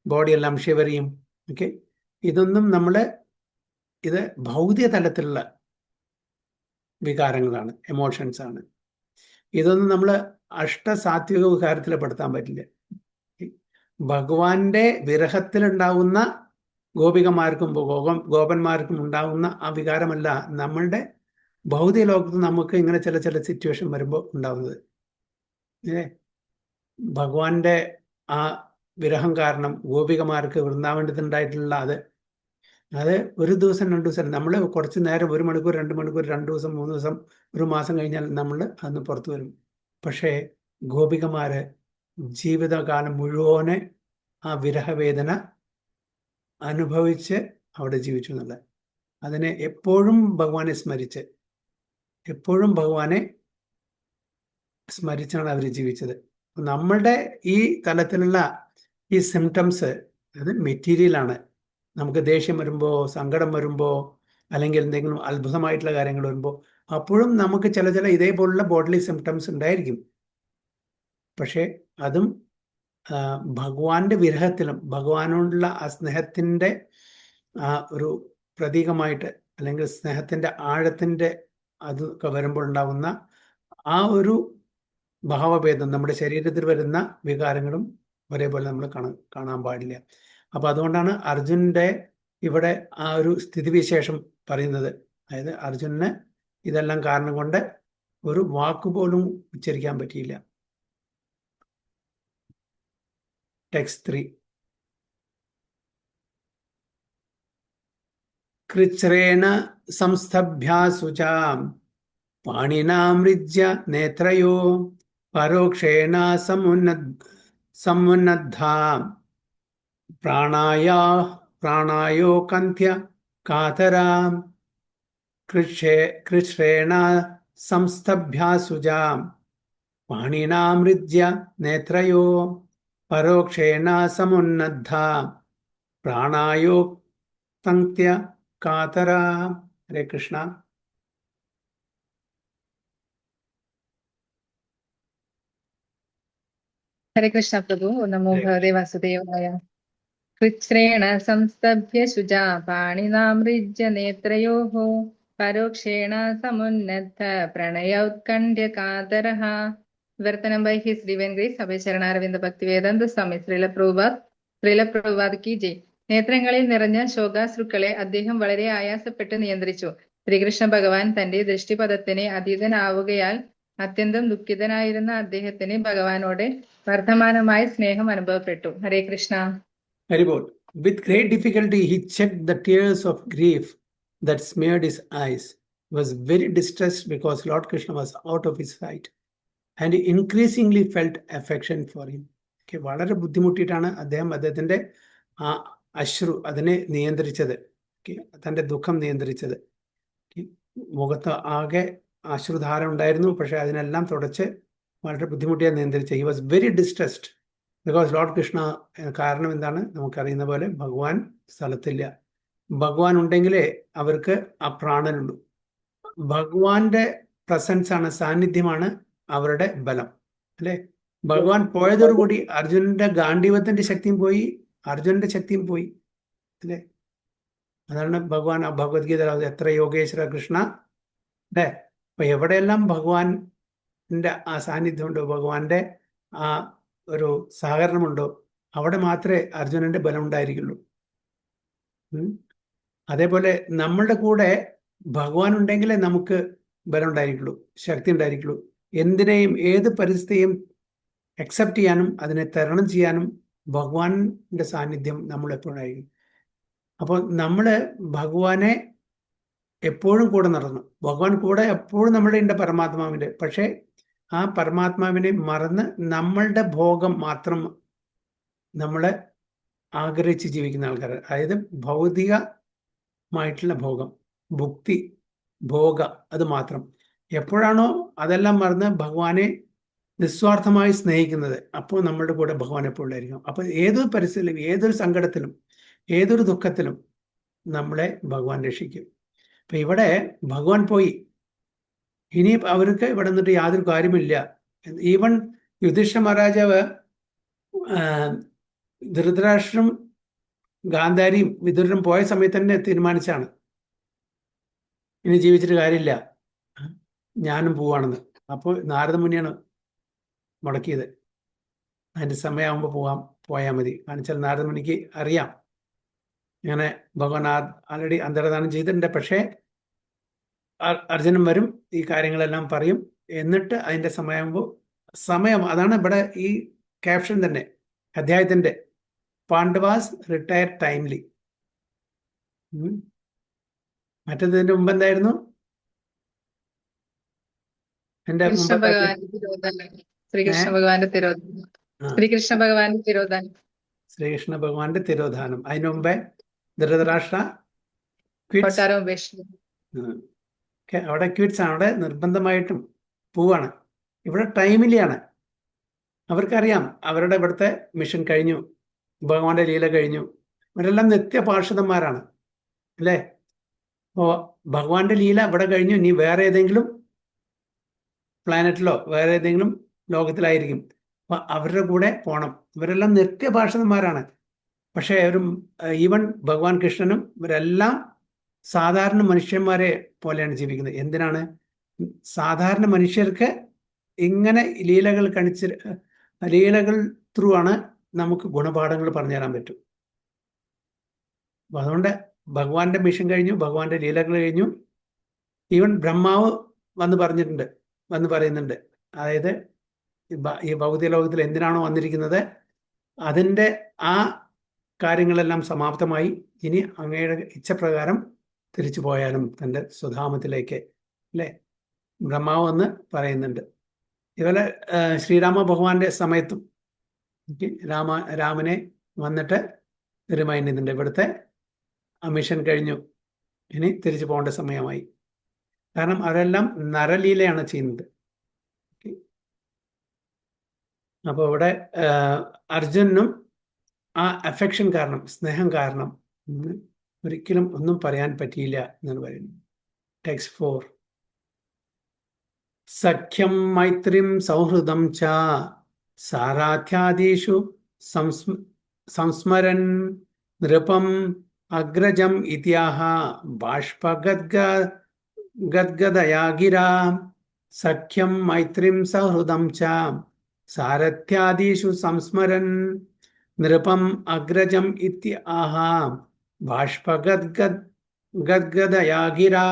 ബോഡി എല്ലാം ഷിവറിയും. ഓക്കെ, ഇതൊന്നും ഇത് ഭൗതിക തലത്തിലുള്ള വികാരങ്ങളാണ്, എമോഷൻസ് ആണ്. ഇതൊന്നും നമ്മൾ അഷ്ടസാത്വിക വികാരത്തിൽ പെടുത്താൻ പറ്റില്ല. ഭഗവാന്റെ വിരഹത്തിലുണ്ടാവുന്ന ഗോപികമാർക്കും ഗോപന്മാർക്കും ഉണ്ടാവുന്ന ആ വികാരമല്ല നമ്മളുടെ ഭൗതിക ലോകത്ത് നമുക്ക് ഇങ്ങനെ ചില സിറ്റുവേഷൻ വരുമ്പോൾ ഉണ്ടാവുന്നത്. ഭഗവാന്റെ ആ വിരഹം കാരണം ഗോപികമാർക്ക് വൃന്ദാവനത്തിലുണ്ടായിട്ടുള്ള അത് ഒരു ദിവസം 2 ദിവസം, നമ്മൾ കുറച്ച് നേരം 1 മണിക്കൂർ 2 മണിക്കൂർ 2 ദിവസം 3 ദിവസം 1 മാസം കഴിഞ്ഞാൽ നമ്മൾ അന്ന് പുറത്തു വരും. പക്ഷേ ഗോപികമാര് ജീവിതകാലം മുഴുവനെ ആ വിരഹവേദന അനുഭവിച്ച് അവിടെ ജീവിച്ചു എന്നുള്ള അതിനെ എപ്പോഴും ഭഗവാനെ സ്മരിച്ചാണ് അവർ ജീവിച്ചത്. നമ്മളുടെ ഈ തലത്തിലുള്ള ഈ സിംറ്റംസ് അത് മെറ്റീരിയലാണ്. നമുക്ക് ദേഷ്യം വരുമ്പോൾ, സങ്കടം വരുമ്പോൾ, അല്ലെങ്കിൽ എന്തെങ്കിലും അത്ഭുതമായിട്ടുള്ള കാര്യങ്ങൾ വരുമ്പോൾ അപ്പോഴും നമുക്ക് ചില ഇതേപോലുള്ള ബോഡി സിംറ്റംസ് ഉണ്ടായിരിക്കും. പക്ഷേ അതും ഭഗവാന്റെ വിരഹത്തിലും ഭഗവാനോടുള്ള ആ സ്നേഹത്തിൻ്റെ ഒരു പ്രതീകമായിട്ട്, അല്ലെങ്കിൽ സ്നേഹത്തിൻ്റെ ആഴത്തിൻ്റെ അതൊക്കെ വരുമ്പോൾ ഉണ്ടാകുന്ന ആ ഒരു ഭാവഭേദം നമ്മുടെ ശരീരത്തിൽ വരുന്ന വികാരങ്ങളും ഒരേപോലെ നമ്മൾ കാണാൻ പാടില്ല. അപ്പൊ അതുകൊണ്ടാണ് അർജുനന്റെ ഇവിടെ ആ ഒരു സ്ഥിതിവിശേഷം പറയുന്നത്. അതായത് അർജുനന് ഇതെല്ലാം കാരണം കൊണ്ട് ഒരു വാക്കുപോലും ഉച്ചരിക്കാൻ പറ്റിയില്ല. ടെക്സ്റ്റ് 3. കൃച്ഛ്രേണ സംസ്ഥഭ്യാസുചാം പാണിനാമൃജ്യ നേത്രയോ പരോക്ഷേണ സമുന്നദ്ധാം പ്രാണായോ കന്ധ്യ കാതരാം കൃച്ഛ്രേണ സംസ്ഥഭ്യാസുജാം പാണിനാമൃജ്യ നേത്രയോ പരോക്ഷേണ സമുന്നദ്ധാം പ്രാണായോ കന്ധ്യ കാതരാം. ഹരേ കൃഷ്ണ. ഹരേ കൃഷ്ണ പ്രഭു. നമോ ഭഗവതേ വാസുദേവായ. കൃച്ഛ്രേണ സംസ്തഭ്യ ശുചാ പാണിനാമൃജ്യ നേത്രയോഃ പരോക്ഷേണ സമുന്നദ്ധ പ്രണയോത്കണ്ഠ്യ കാതരഃ. വിവർത്തനം ബൈ ഹിസ് ഡിവൈൻ ഗ്രേസ് അഭയ ചരണാരവിന്ദ ഭക്തിവേദാന്ത സ്വാമി ശ്രീല പ്രഭുപാദ് കി ജയ്. നേത്രങ്ങളിൽ നിറഞ്ഞ ശോകാശ്രുക്കളെ അദ്ദേഹം വളരെ ആയാസപ്പെട്ട് നിയന്ത്രിച്ചു. ശ്രീകൃഷ്ണ ഭഗവാൻ തന്റെ ദൃഷ്ടിപഥത്തിന് അതീതനാവുകയാൽ അത്യന്തം ദുഃഖിതനായിരുന്ന അദ്ദേഹത്തിന് ഭഗവാനോട് വർദ്ധമാനമായ സ്നേഹം അനുഭവപ്പെട്ടു. ഹരേ Krishna. Haribol. With great difficulty, he checked the tears of grief that smeared his eyes. He was very distressed because Lord Krishna was out of his sight, and he increasingly felt affection for him. വളരെ ബുദ്ധിമുട്ടിയിട്ടാണ് അദ്ദേഹത്തിന്റെ ആ അശ്രു അതിനെ നിയന്ത്രിച്ചത്, തന്റെ ദുഃഖം നിയന്ത്രിച്ചത്. മുഖത്ത് ആകെ അശ്രുധാര ഉണ്ടായിരുന്നു, പക്ഷെ അതിനെല്ലാം തുടച്ച് വളരെ ബുദ്ധിമുട്ടിയാൽ നിയന്ത്രിച്ചത്. He was very distressed because Lord Krishna. കാരണം എന്താണ്? നമുക്കറിയുന്ന പോലെ ഭഗവാൻ സ്ഥലത്തില്ല. ഭഗവാൻ ഉണ്ടെങ്കിലേ അവർക്ക് ആ പ്രാണനുള്ളൂ. ഭഗവാന്റെ പ്രസൻസ് ആണ്, സാന്നിധ്യമാണ് അവരുടെ ബലം, അല്ലെ? ഭഗവാൻ പോയതോടുകൂടി അർജുനന്റെ ഗാണ്ഡീവത്തിന്റെ ശക്തിയും പോയി, അർജുനന്റെ ശക്തിയും പോയി, അല്ലെ? അതാണ് ഭഗവാൻ ആ ഭഗവത്ഗീത എത്ര യോഗേശ്വര കൃഷ്ണ, അല്ലെ? അപ്പൊ എവിടെയെല്ലാം ഭഗവാന്റെ ആ സാന്നിധ്യമുണ്ടോ, ഭഗവാന്റെ ആ ഒരു സഹകരണമുണ്ടോ, അവിടെ മാത്രമേ അർജുനന്റെ ബലം ഉണ്ടായിരിക്കുള്ളൂ. അതേപോലെ നമ്മളുടെ കൂടെ ഭഗവാൻ ഉണ്ടെങ്കിലേ നമുക്ക് ബലം ഉണ്ടായിരിക്കുള്ളൂ, ശക്തി ഉണ്ടായിരിക്കുള്ളൂ. എന്തിനേയും ഏത് പരിസ്ഥിതിയും അക്സെപ്റ്റ് ചെയ്യാനും അതിനെ തരണം ചെയ്യാനും ഭഗവാന്റെ സാന്നിധ്യം നമ്മൾ എപ്പോഴായിരിക്കും. അപ്പോൾ നമ്മൾ ഭഗവാനെ എപ്പോഴും കൂടെ നടന്നു. ഭഗവാൻ കൂടെ എപ്പോഴും നമ്മുടെ ഉണ്ട്, പരമാത്മാവിൻ്റെ. പക്ഷേ ആ പരമാത്മാവിനെ മറന്ന് നമ്മളുടെ ഭോഗം മാത്രം നമ്മളെ ആഗ്രഹിച്ച് ജീവിക്കുന്ന ആൾക്കാർ, അതായത് ഭൗതികമായിട്ടുള്ള ഭോഗം, ഭുക്തി, ഭോഗ, അത് മാത്രം. എപ്പോഴാണോ അതെല്ലാം മറന്ന് ഭഗവാനെ നിസ്വാർത്ഥമായി സ്നേഹിക്കുന്നത്, അപ്പോൾ നമ്മളുടെ കൂടെ ഭഗവാൻ എപ്പോഴും ആയിരിക്കും. അപ്പോൾ ഏതൊരു പരിസ്ഥിതിയിലും, ഏതൊരു സങ്കടത്തിലും, ഏതൊരു ദുഃഖത്തിലും നമ്മളെ ഭഗവാൻ രക്ഷിക്കും. അപ്പൊ ഇവിടെ ഭഗവാൻ പോയി, ഇനി അവർക്ക് ഇവിടെ നിന്നിട്ട് യാതൊരു കാര്യമില്ല. ഈവൻ യുധിഷ്ഠിര മഹാരാജാവ് ധൃതരാഷ്ട്രം, ഗാന്ധാരിയും വിതുരനും പോയ സമയത്ത് തന്നെ തീരുമാനിച്ചാണ് ഇനി ജീവിച്ചിട്ട് കാര്യമില്ല, ഞാനും പോവാണെന്ന്. അപ്പോൾ നാരദ മുനിയാണ് മുടക്കിയത്, അതിൻ്റെ സമയമാകുമ്പോൾ പോയാൽ മതി. കാരണം വെച്ചാൽ നാരദ മുനിക്ക് അറിയാം ഇങ്ങനെ ഭഗവാൻ ആൾറെഡി അന്തർധാനം ചെയ്തിട്ടുണ്ട്. പക്ഷേ അർജുനൻ വരും, ഈ കാര്യങ്ങളെല്ലാം പറയും, എന്നിട്ട് അതിൻ്റെ സമയം അതാണ് ഇവിടെ ഈ ക്യാപ്ഷൻ തന്നെ അധ്യായത്തിൻ്റെ, പാണ്ഡവാസ് റിട്ടയർ ടൈംലി. മറ്റേതിന്റെ മുമ്പ് എന്തായിരുന്നു? ശ്രീകൃഷ്ണ ഭഗവാന്റെ തിരോധാനം. അതിനു മുമ്പേ ധൃതരാഷ്ട്ര അവിടെ ക്വിറ്റ്സ് ആണ്, അവിടെ നിർബന്ധമായിട്ടും പോവാണ്. ഇവിടെ ടൈമിലാണ്. അവർക്കറിയാം അവരുടെ ഇവിടുത്തെ മിഷൻ കഴിഞ്ഞു, ഭഗവാന്റെ ലീല കഴിഞ്ഞു. ഇവരെല്ലാം നിത്യപാർഷദന്മാരാണ് അല്ലേ? അപ്പോൾ ഭഗവാന്റെ ലീല ഇവിടെ കഴിഞ്ഞു, ഇനി വേറെ ഏതെങ്കിലും പ്ലാനറ്റിലോ വേറെ ഏതെങ്കിലും ലോകത്തിലായിരിക്കും. അപ്പൊ അവരുടെ കൂടെ പോകണം. ഇവരെല്ലാം നിത്യപാർഷദന്മാരാണ്. പക്ഷേ ഈവൻ ഭഗവാൻ കൃഷ്ണനും ഇവരെല്ലാം സാധാരണ മനുഷ്യന്മാരെ പോലെയാണ് ജീവിക്കുന്നത്. എന്തിനാണ്? സാധാരണ മനുഷ്യർക്ക് ഇങ്ങനെ ലീലകൾ ലീലകൾ ത്രൂ ആണ് നമുക്ക് ഗുണപാഠങ്ങൾ പറഞ്ഞു തരാൻ പറ്റും. അപ്പൊ അതുകൊണ്ട് ഭഗവാന്റെ മിഷൻ കഴിഞ്ഞു, ഭഗവാന്റെ ലീലകൾ കഴിഞ്ഞു. ഈവൻ ബ്രഹ്മാവ് വന്ന് പറയുന്നുണ്ട്, അതായത് ഈ ഭൗതിക ലോകത്തിൽ എന്തിനാണോ വന്നിരിക്കുന്നത് അതിൻ്റെ ആ കാര്യങ്ങളെല്ലാം സമാപ്തമായി. ഇനി അങ്ങയുടെ ഇച്ഛപ്രകാരം തിരിച്ചു പോയാലും തൻ്റെ സ്വധാമത്തിലേക്ക്, അല്ലേ? ബ്രഹ്മാവ് വന്ന് പറയുന്നുണ്ട്. ഇതുപോലെ ശ്രീരാമ ഭഗവാന്റെ സമയത്തും രാമനെ വന്നിട്ട് റിമൈൻഡ് ചെയ്യുന്നുണ്ട്, ഇവിടുത്തെ മിഷൻ കഴിഞ്ഞു, ഇനി തിരിച്ചു പോകേണ്ട സമയമായി. കാരണം അവരെല്ലാം നരലീലയാണ് ചെയ്യുന്നത്. അപ്പോൾ ഇവിടെ അർജുനും ആ അഫെക്ഷൻ കാരണം, സ്നേഹം കാരണം ഒരിക്കലും ഒന്നും പറയാൻ പറ്റിയില്ല എന്നാണ് പറയുന്നത്. ടെക്സ്റ്റ് 4. സഖ്യം മൈത്രിം സൗഹൃദം ച സാരാധ്യാദീഷു സംസ്മരൻ നൃപം അഗ്രജം ഇത്യാഹ ബാഷ്പഗദ്ഗദയാ ഗിരാ. സഖ്യം മൈത്രിം സൗഹൃദം ച സാരഥ്യാദീഷു സംസ്മരൻ നൃപം അഗ്രജം ഇത്യാഹ ബാഷ്പഗദ്ഗദയാ ഗിരാ.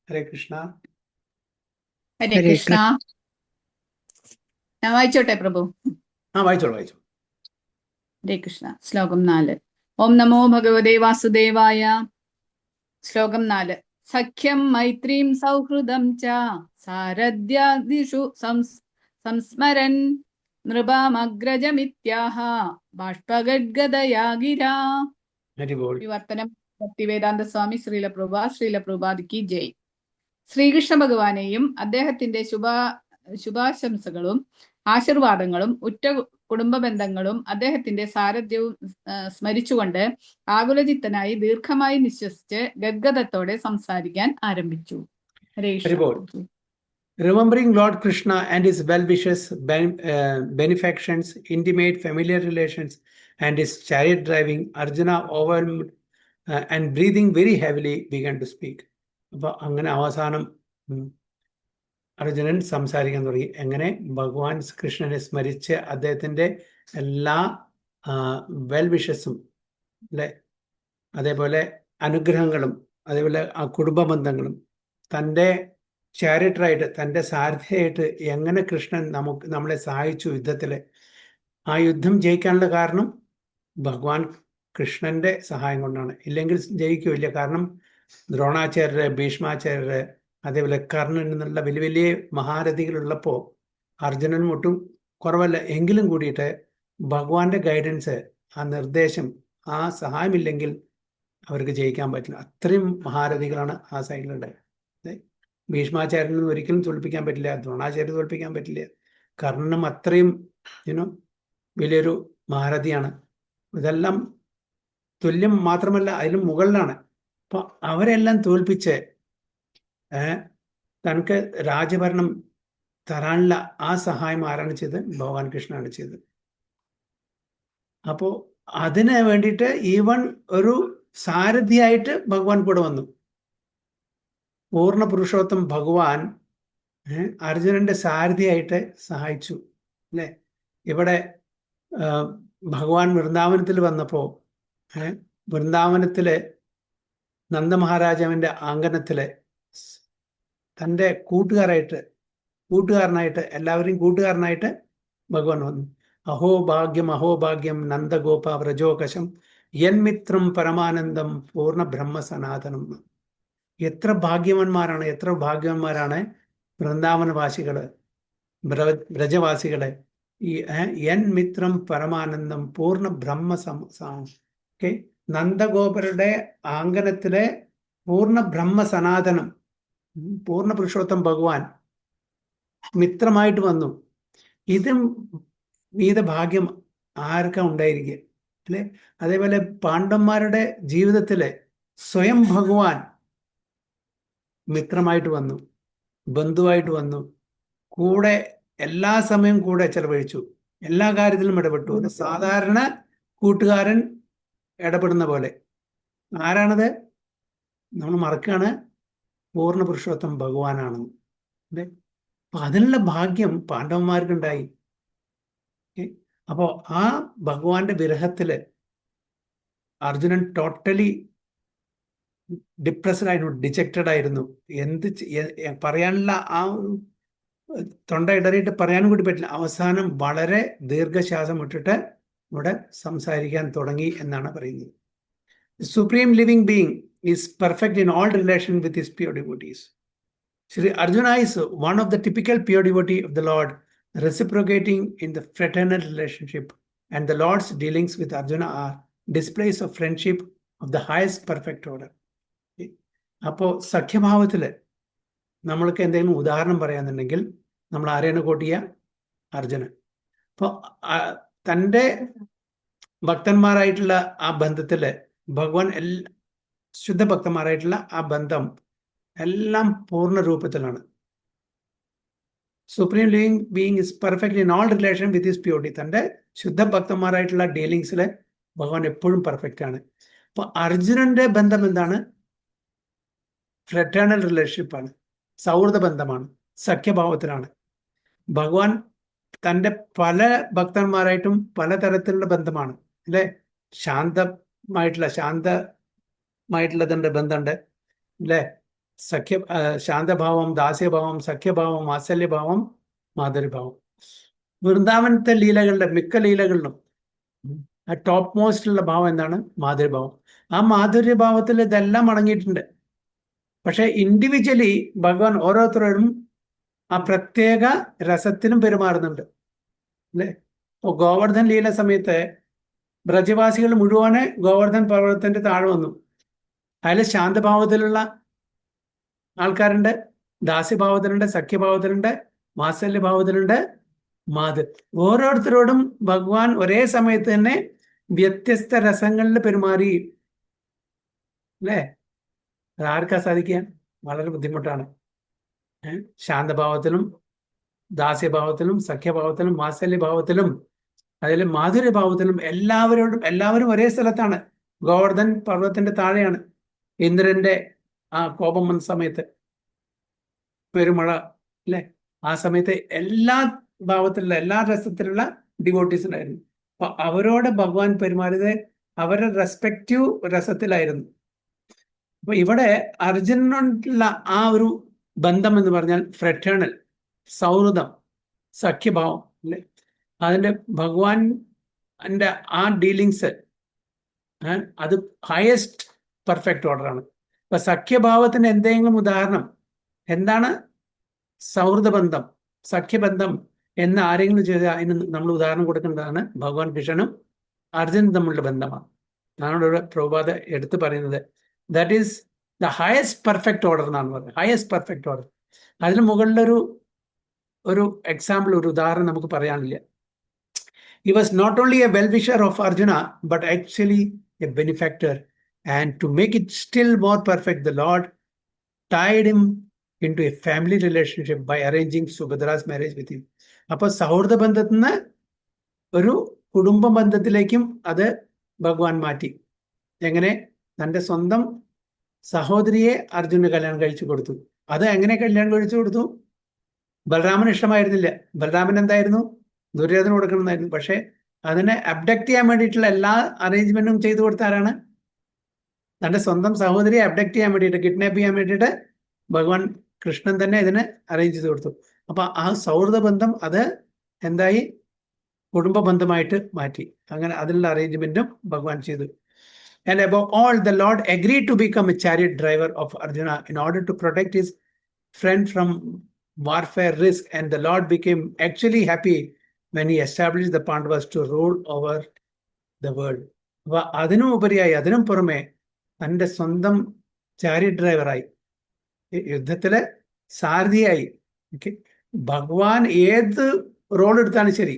ഹരേ കൃഷ്ണ. ഹരേ കൃഷ്ണ. ഞാൻ വായിച്ചോട്ടെ പ്രഭു? വായിച്ചോളൂ. ഹരേ കൃഷ്ണ. ശ്ലോകം 4. ഓം നമോ ഭഗവതേ വാസുദേവായ. ശ്ലോകം 4. സഖ്യം മൈത്രീം സൗഹൃദം ച സാരഥ്യാദിഷു സംസ്മരൻ നൃപമഗ്രജമിത്യാഹ ബാഷ്പഗദ്ഗദയാ ഗിരാ. വിവർത്തനം ഭക്തിവേദാന്ത സ്വാമി ശ്രീല പ്രഭുപാദ് കി ജയ്. ശ്രീകൃഷ്ണ ഭഗവാനെയും അദ്ദേഹത്തിന്റെ ശുഭാശംസകളും ആശീർവാദങ്ങളും ഉറ്റ കുടുംബ ബന്ധങ്ങളും അദ്ദേഹത്തിന്റെ സാരഥ്യവും സ്മരിച്ചുകൊണ്ട് ആകുലചിത്തനായി ദീർഘമായി നിശ്വസിച്ച് ഗദ്ഗദത്തോടെ സംസാരിക്കാൻ ആരംഭിച്ചു. ഹരേ Krishna. Remembering Lord Krishna and his well-wishes, benefactions, intimate familiar relations, and his chariot driving, Arjuna, overwhelmed and breathing very heavily, began to speak. അപ്പോൾ അങ്ങനെ അവസാനം അർജുനൻ സംസാരിക്കാൻ തുടങ്ങി. എങ്ങനെ ഭഗവാൻ കൃഷ്ണനെ സ്മരിച്ച് അദ്ദേഹത്തിൻ്റെ എല്ലാ വെൽവിഷസും, അല്ലെ, അതേപോലെ അനുഗ്രഹങ്ങളും, അതേപോലെ ആ കുടുംബ ബന്ധങ്ങളും, തൻ്റെ ചാരിറ്ററായിട്ട്, തൻ്റെ സാരഥിയായിട്ട് എങ്ങനെ കൃഷ്ണൻ നമ്മളെ സഹായിച്ചു യുദ്ധത്തിൽ. ആ യുദ്ധം ജയിക്കാനുള്ള കാരണം ഭഗവാൻ കൃഷ്ണന്റെ സഹായം കൊണ്ടാണ്. ഇല്ലെങ്കിൽ ജയിക്കില്ല. കാരണം ദ്രോണാചാര്യര്, ഭീഷ്മാചാര്യര്, അതേപോലെ കർണൻ എന്നുള്ള വലിയ വലിയ മഹാരഥികളുള്ളപ്പോൾ അർജുനനും ഒട്ടും കുറവല്ല. എങ്കിലും കൂടിയിട്ട് ഭഗവാന്റെ ഗൈഡൻസ്, ആ നിർദ്ദേശം, ആ സഹായമില്ലെങ്കിൽ അവർക്ക് ജയിക്കാൻ പറ്റില്ല. അത്രയും മഹാരഥികളാണ് ആ സൈഡിലുള്ളത്. ഭീഷ്മാചാര്യനൊന്നും ഒരിക്കലും തോൽപ്പിക്കാൻ പറ്റില്ല, ദ്രോണാചാര്യ തോൽപ്പിക്കാൻ പറ്റില്ല. കർണനും അത്രയും വലിയൊരു മഹാരഥിയാണ്. ഇതെല്ലാം തുല്യം മാത്രമല്ല, അതിലും മുകളിലാണ്. അപ്പൊ അവരെല്ലാം തോൽപ്പിച്ച് തനിക്ക് രാജഭരണം തരാനുള്ള ആ സഹായം ആരാണ് ചെയ്തത്? ഭഗവാൻ കൃഷ്ണനാണ് ചെയ്തത്. അപ്പോ അതിന് വേണ്ടിയിട്ട് ഈവൻ ഒരു സാരഥിയായിട്ട് ഭഗവാൻ കൂടെ വന്നു. പൂർണ്ണ പുരുഷോത്തം ഭഗവാൻ അർജുനന്റെ സാരഥിയായിട്ട് സഹായിച്ചു, അല്ലെ? ഇവിടെ ഭഗവാൻ വൃന്ദാവനത്തിൽ വന്നപ്പോ വൃന്ദാവനത്തിലെ നന്ദമഹാരാജാവിന്റെ ആംഗണത്തില് തൻ്റെ കൂട്ടുകാരനായിട്ട് എല്ലാവരെയും കൂട്ടുകാരനായിട്ട് ഭഗവാൻ വന്നു. അഹോഭാഗ്യം നന്ദഗോപ വ്രജോകശം യന്മിത്രം പരമാനന്ദം പൂർണ്ണ ബ്രഹ്മ സനാതനം. എത്ര ഭാഗ്യവാന്മാരാണ് വൃന്ദാവനവാസികള്, ബ്രജവാസികളെ. ഈ യന്മിത്രം പരമാനന്ദം പൂർണ്ണ ബ്രഹ്മ നന്ദഗോപരുടെ ആംഗണത്തിലെ പൂർണ്ണ ബ്രഹ്മ സനാതനം, പൂർണ്ണ പുരുഷോത്തം ഭഗവാൻ മിത്രമായിട്ട് വന്നു. ഇതും മീത ഭാഗ്യം ആർക്കാ ഉണ്ടായിരിക്കുക, അല്ലെ? അതേപോലെ പാണ്ഡവന്മാരുടെ ജീവിതത്തിലെ സ്വയം ഭഗവാൻ മിത്രമായിട്ട് വന്നു, ബന്ധുവായിട്ട് വന്നു, കൂടെ എല്ലാ സമയം കൂടെ ചെലവഴിച്ചു, എല്ലാ കാര്യത്തിലും ഇടപെട്ടു. ഒരു സാധാരണ കൂട്ടുകാരൻ ഇടപെടുന്ന പോലെ. ആരാണത്? നമ്മൾ മറക്കാണ്, പൂർണ്ണ പുരുഷോത്തം ഭഗവാനാണെന്ന്. അല്ലേ? അപ്പൊ അതിനുള്ള ഭാഗ്യം പാണ്ഡവന്മാർക്കുണ്ടായി. അപ്പോ ആ ഭഗവാന്റെ വിരഹത്തില് അർജുനൻ ടോട്ടലി ഡിപ്രസ്ഡ് ആയിരുന്നു, ഡിജക്റ്റഡ് ആയിരുന്നു. പറയാനുള്ള ആ തൊണ്ട ഇടറിയിട്ട് പറയാനും കൂടി പറ്റില്ല. അവസാനം വളരെ ദീർഘശ്വാസം ഇട്ടിട്ട് ഇവിടെ സംസാരിക്കാൻ തുടങ്ങി എന്നാണ് പറയുന്നത്. Supreme living being is perfect in all relation with his pure devotees. Shri Arjuna is one of the typical pure devotee of the Lord, reciprocating in the fraternal relationship, and the Lord's dealings with Arjuna are displays of friendship of the highest perfect order. അപ്പോ സഖ്യഭാവത്തില് നമ്മൾക്ക് എന്തെങ്കിലും ഉദാഹരണം പറയാന്നുണ്ടെങ്കിൽ നമ്മൾ ആരെയാണ് കൂട്ടിയ? അർജുനൻ. അപ്പോൾ തൻ്റെ ഭക്തന്മാരായിട്ടുള്ള ആ ബന്ധത്തില് ഭഗവാൻ ശുദ്ധ ഭക്തന്മാരായിട്ടുള്ള ആ ബന്ധം എല്ലാം പൂർണ്ണ രൂപത്തിലാണ്. Supreme living being is perfect in all relation with his purity. തൻ്റെ ശുദ്ധ ഭക്തന്മാരായിട്ടുള്ള ഡീലിങ്സിൽ ഭഗവാൻ എപ്പോഴും പെർഫെക്റ്റ് ആണ്. അപ്പൊ അർജുനന്റെ ബന്ധം എന്താണ്? ഫ്രറ്റേണൽ റിലേഷൻഷിപ്പാണ്, സൗഹൃദ ബന്ധമാണ്, സഖ്യഭാവത്തിലാണ്. ഭഗവാൻ തൻ്റെ പല ഭക്തന്മാരായിട്ടും പലതരത്തിലുള്ള ബന്ധമാണ്, അല്ലെ? ശാന്തമായിട്ടുള്ളതിൻ്റെ ബന്ധമുണ്ട്, അല്ലെ? ശാന്തഭാവം, ദാസ്യഭാവം, സഖ്യഭാവം, വാത്സല്യഭാവം, മാധുര്യഭാവം. വൃന്ദാവനത്തെ മിക്ക ലീലകളിലും ആ ടോപ്പ് മോസ്റ്റുള്ള ഭാവം എന്താണ്? മാധുര്യഭാവം. ആ മാധുര്യഭാവത്തിൽ ഇതെല്ലാം അടങ്ങിയിട്ടുണ്ട്. പക്ഷെ ഇൻഡിവിജ്വലി ഭഗവാൻ ഓരോരുത്തരോടും ആ പ്രത്യേക രസത്തിനും പെരുമാറുന്നുണ്ട്, അല്ലെ? ഇപ്പോൾ ഗോവർദ്ധൻ ലീല സമയത്ത് ബ്രജവാസികൾ മുഴുവന് ഗോവർദ്ധൻ പർവ്വതത്തിന്റെ താഴെ വന്നു. അതിൽ ശാന്തഭാവത്തിലുള്ള ആൾക്കാരുണ്ട്, ദാസ്യഭാവത്തിലുണ്ട്, സഖ്യഭാവത്തിലുണ്ട്, വാത്സല്യഭാവത്തിലുണ്ട്, ഓരോരുത്തരോടും ഭഗവാൻ ഒരേ സമയത്ത് തന്നെ വ്യത്യസ്ത രസങ്ങളിൽ പെരുമാറി, അല്ലേ? അതാർക്കാ സാധിക്കുക? വളരെ ബുദ്ധിമുട്ടാണ്. ശാന്തഭാവത്തിലും ദാസ്യഭാവത്തിലും സഖ്യഭാവത്തിലും വാത്സല്യഭാവത്തിലും അതിൽ മാധുര്യഭാവത്തിലും എല്ലാവരും ഒരേ സ്ഥലത്താണ്. ഗോവർദ്ധൻ പർവ്വതത്തിന്റെ താഴെയാണ്. ഇന്ദ്രന്റെ ആ കോപം വന്ന സമയത്ത്, പെരുമഴ, അല്ലെ? ആ സമയത്ത് എല്ലാ ഭാവത്തിലുള്ള എല്ലാ രസത്തിലുള്ള ഡിവോട്ടീസ് ഉണ്ടായിരുന്നു. അപ്പൊ അവരോട് ഭഗവാൻ പെരുമാറിയത് അവരുടെ റെസ്പെക്റ്റീവ് രസത്തിലായിരുന്നു. അപ്പൊ ഇവിടെ അർജുനനോടുള്ള ആ ഒരു ബന്ധം എന്ന് പറഞ്ഞാൽ ഫ്രറ്റേണൽ, സൗഹൃദം, സഖ്യഭാവം, അല്ലെ? അതിന്റെ ഭഗവാന്റെ ആ ഡീലിങ്സ് അത് ഹയസ്റ്റ് പെർഫെക്റ്റ് ഓർഡറാണ്. ഇപ്പൊ സഖ്യഭാവത്തിന് എന്തെങ്കിലും ഉദാഹരണം എന്താണ്? സൗഹൃദ ബന്ധം, സഖ്യബന്ധം എന്ന് ആരെങ്കിലും ചെയ്താൽ അതിന് നമ്മൾ ഉദാഹരണം കൊടുക്കേണ്ടതാണ് ഭഗവാൻ കൃഷ്ണനും അർജുനും തമ്മിലുള്ള ബന്ധമാണ്. ഞാനോട് പ്രഭുപാദ എടുത്തു പറയുന്നത് that is the highest perfect order എന്നാണ് പറയുന്നത്. Highest perfect order. അതിന് മുകളിലൊരു എക്സാമ്പിൾ, ഒരു ഉദാഹരണം നമുക്ക് പറയാനില്ല. He was not only a well-wisher of Arjuna, but actually a benefactor. And to make it still more perfect, the Lord tied him into a family relationship by arranging Subhadra's marriage with him. അപ്പോൾ സൗഹൃദ ബന്ധത്തിൽ നിന്ന് ഒരു കുടുംബ ബന്ധത്തിലേക്കും അത് ഭഗവാൻ മാറ്റി. എങ്ങനെ? തൻ്റെ സ്വന്തം സഹോദരിയെ അർജുന് കല്യാണം കഴിച്ചു കൊടുത്തു. അത് എങ്ങനെ കല്യാണം കഴിച്ചു കൊടുത്തു? ബലരാമന് ഇഷ്ടമായിരുന്നില്ല. ബലരാമൻ എന്തായിരുന്നു? ദുര്യോധന കൊടുക്കണമെന്നായിരുന്നു. പക്ഷെ അതിനെ അബ്ഡക്ട് ചെയ്യാൻ വേണ്ടിയിട്ടുള്ള എല്ലാ അറേഞ്ച്മെന്റും ചെയ്തു കൊടുത്ത ആരാണ്? തൻ്റെ സ്വന്തം സഹോദരിയെ അബ്ഡക്ട് ചെയ്യാൻ വേണ്ടിയിട്ട്, കിഡ്നാപ്പ് ചെയ്യാൻ വേണ്ടിയിട്ട് ഭഗവാൻ കൃഷ്ണൻ തന്നെ ഇതിനെ അറേഞ്ച് ചെയ്ത് കൊടുത്തു. അപ്പൊ ആ സൗഹൃദ ബന്ധം അത് എന്തായി? കുടുംബ ബന്ധമായിട്ട് മാറ്റി. അങ്ങനെ അതിനുള്ള അറേഞ്ച്മെന്റും ഭഗവാൻ ചെയ്തു. And above all, the Lord agreed to become a chariot driver of Arjuna in order to protect his friend from warfare risk. And the Lord became actually happy when he established the Pandavas to rule over the world. അപ്പൊ അതിനും ഉപരിയായി, അതിനും പുറമെ തൻ്റെ സ്വന്തം chariot ഡ്രൈവറായി, യുദ്ധത്തിലെ സാരഥിയായി. ഭഗവാൻ ഏത് role എടുത്താലും ശരി,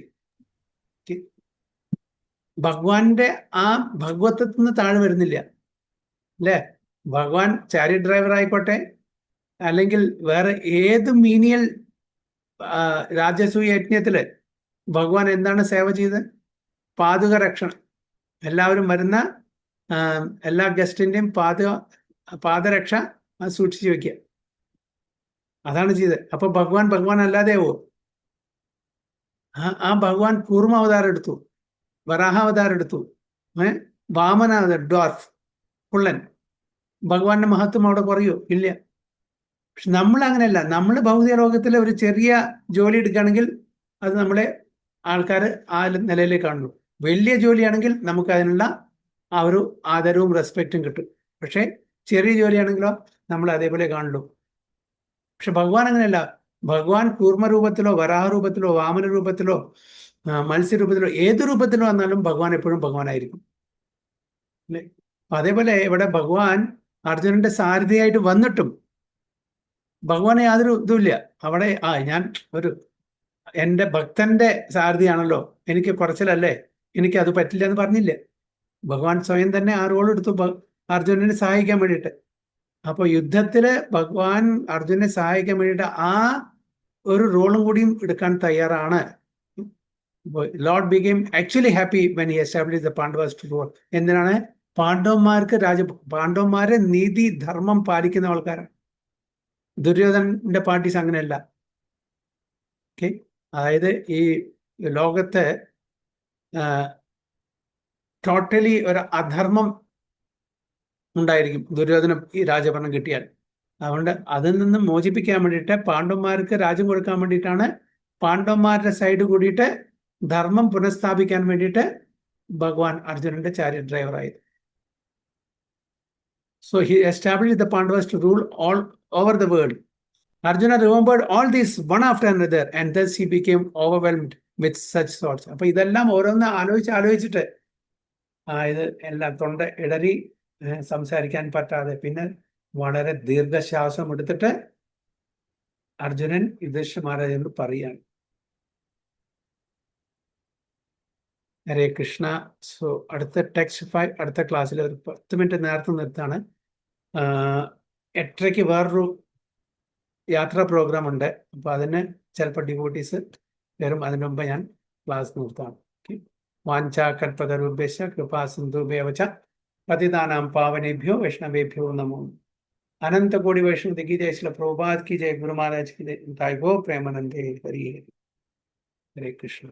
ഭഗവാന്റെ ആ ഭഗവത്വത്തിൽ നിന്ന് താഴെ വരുന്നില്ല അല്ലേ? ഭഗവാൻ ചാരിയറ്റ് ഡ്രൈവർ ആയിക്കോട്ടെ, അല്ലെങ്കിൽ വേറെ ഏത് മീനിയൽ രാജസൂയ യജ്ഞത്തില് ഭഗവാൻ എന്താണ് സേവ ചെയ്തത്? പാതുക രക്ഷണം. എല്ലാവരും വരുന്ന എല്ലാ ഗസ്റ്റിന്റെയും പാദരക്ഷ സൂക്ഷിച്ചു വെക്കുക, അതാണ് ചെയ്തത്. അപ്പൊ ഭഗവാൻ അല്ലാതെയാവോ? ആ ഭഗവാൻ കൂർമ്മ അവതാരം എടുത്തു, വരാഹ അവതാരം എടുത്തു, വാമന അവതാരം, ഡ്വാർഫ്, കുള്ളൻ. ഭഗവാന്റെ മഹത്വം അവിടെ കുറയോ? ഇല്ല. പക്ഷെ നമ്മൾ അങ്ങനെയല്ല. നമ്മൾ ഭൗതിക ലോകത്തിലെ ഒരു ചെറിയ ജോലി എടുക്കുകയാണെങ്കിൽ അത് നമ്മളെ ആൾക്കാർ ആ നിലയിലേക്ക് കാണുള്ളൂ. വലിയ ജോലിയാണെങ്കിൽ നമുക്ക് അതിനുള്ള ആ ഒരു ആദരവും റെസ്പെക്റ്റും കിട്ടും. പക്ഷെ ചെറിയ ജോലിയാണെങ്കിലോ നമ്മൾ അതേപോലെ കാണുള്ളൂ. പക്ഷെ ഭഗവാൻ അങ്ങനെയല്ല. ഭഗവാൻ കൂർമ്മ രൂപത്തിലോ വരാഹ രൂപത്തിലോ വാമന രൂപത്തിലോ മത്സ്യരൂപത്തിലോ ഏത് രൂപത്തിലോ വന്നാലും ഭഗവാൻ എപ്പോഴും ഭഗവാനായിരിക്കും അല്ലേ? അതേപോലെ ഇവിടെ ഭഗവാൻ അർജുനന്റെ സാരഥിയായിട്ട് വന്നിട്ടും ഭഗവാനെ യാതൊരു ഇതുമില്ല. അവിടെ ഞാൻ എൻ്റെ ഭക്തന്റെ സാരഥിയാണല്ലോ, എനിക്ക് കുറച്ചിലല്ലേ, എനിക്ക് അത് പറ്റില്ല എന്ന് പറഞ്ഞില്ല. ഭഗവാൻ സ്വയം തന്നെ ആ റോൾ എടുത്തു അർജുനനെ സഹായിക്കാൻ വേണ്ടിയിട്ട്. അപ്പോൾ യുദ്ധത്തില് ഭഗവാൻ അർജുനെ സഹായിക്കാൻ വേണ്ടിയിട്ട് ആ ഒരു റോളും കൂടിയും എടുക്കാൻ തയ്യാറാണ്. Lord became actually happy when he established the Pandavas to rule. എന്തിനാണ്? പാണ്ഡവന്മാരെ നീതി ധർമ്മം പാലിക്കുന്ന ആൾക്കാരാണ്. ദുര്യോധനന്റെ പാർട്ടീസ് അങ്ങനെയല്ല. ഓക്കെ, അതായത് ഈ ലോകത്ത് ടോട്ടലി ഒരു അധർമ്മം ഉണ്ടായിരിക്കും ദുര്യോധനം ഈ രാജഭരണം കിട്ടിയാൽ. അതുകൊണ്ട് അതിൽ നിന്ന് മോചിപ്പിക്കാൻ വേണ്ടിയിട്ട് പാണ്ഡവന്മാർക്ക് രാജ്യം കൊടുക്കാൻ വേണ്ടിയിട്ടാണ് പാണ്ഡവന്മാരുടെ സൈഡ് കൂടിയിട്ട് ധർമ്മം പുനഃസ്ഥാപിക്കാൻ വേണ്ടിയിട്ട് ഭഗവാൻ അർജുനന്റെ chariot ഡ്രൈവറായത്. So he established the Pandavas to rule all over the world. Arjuna remembered all this one after another, and thus he became overwhelmed with such thoughts. അപ്പൊ ഇതെല്ലാം ഓരോന്ന് ആലോചിച്ചിട്ട് ഇത് എല്ലാം തൊണ്ട ഇടറി സംസാരിക്കാൻ പറ്റാതെ പിന്നെ വളരെ ദീർഘശ്വാസം എടുത്തിട്ട് അർജുനൻ യുധിഷ്ഠിര മഹാരാജനോട് പറയാണ്. ഹരേ കൃഷ്ണ. സോ അടുത്ത ടെക്സ്റ്റ് 5 അടുത്ത ക്ലാസ്സിൽ ഒരു 10 മിനിറ്റ് നേരത്തെ നിർത്താണ്. 8:30 വേറൊരു യാത്രാ പ്രോഗ്രാം ഉണ്ട്. അപ്പൊ അതിന് ചിലപ്പോൾ ഡിവോട്ടീസ് വരും. അതിനു മുമ്പ് ഞാൻ ക്ലാസ് നിർത്താണ്. വാഞ്ചാ കൽപതരുഭ്യശ്ച കൃപാ സിന്ധുഭ്യവ ച പതിതാനാം പാവനേഭ്യോ വൈഷ്ണവേഭ്യോ നമോ. अनंत कोटि वैष्णव की जय, श्रील प्रभुपाद की जय, गुरु महाराज की जय, प्रेमानंदे हरि हरे कृष्ण.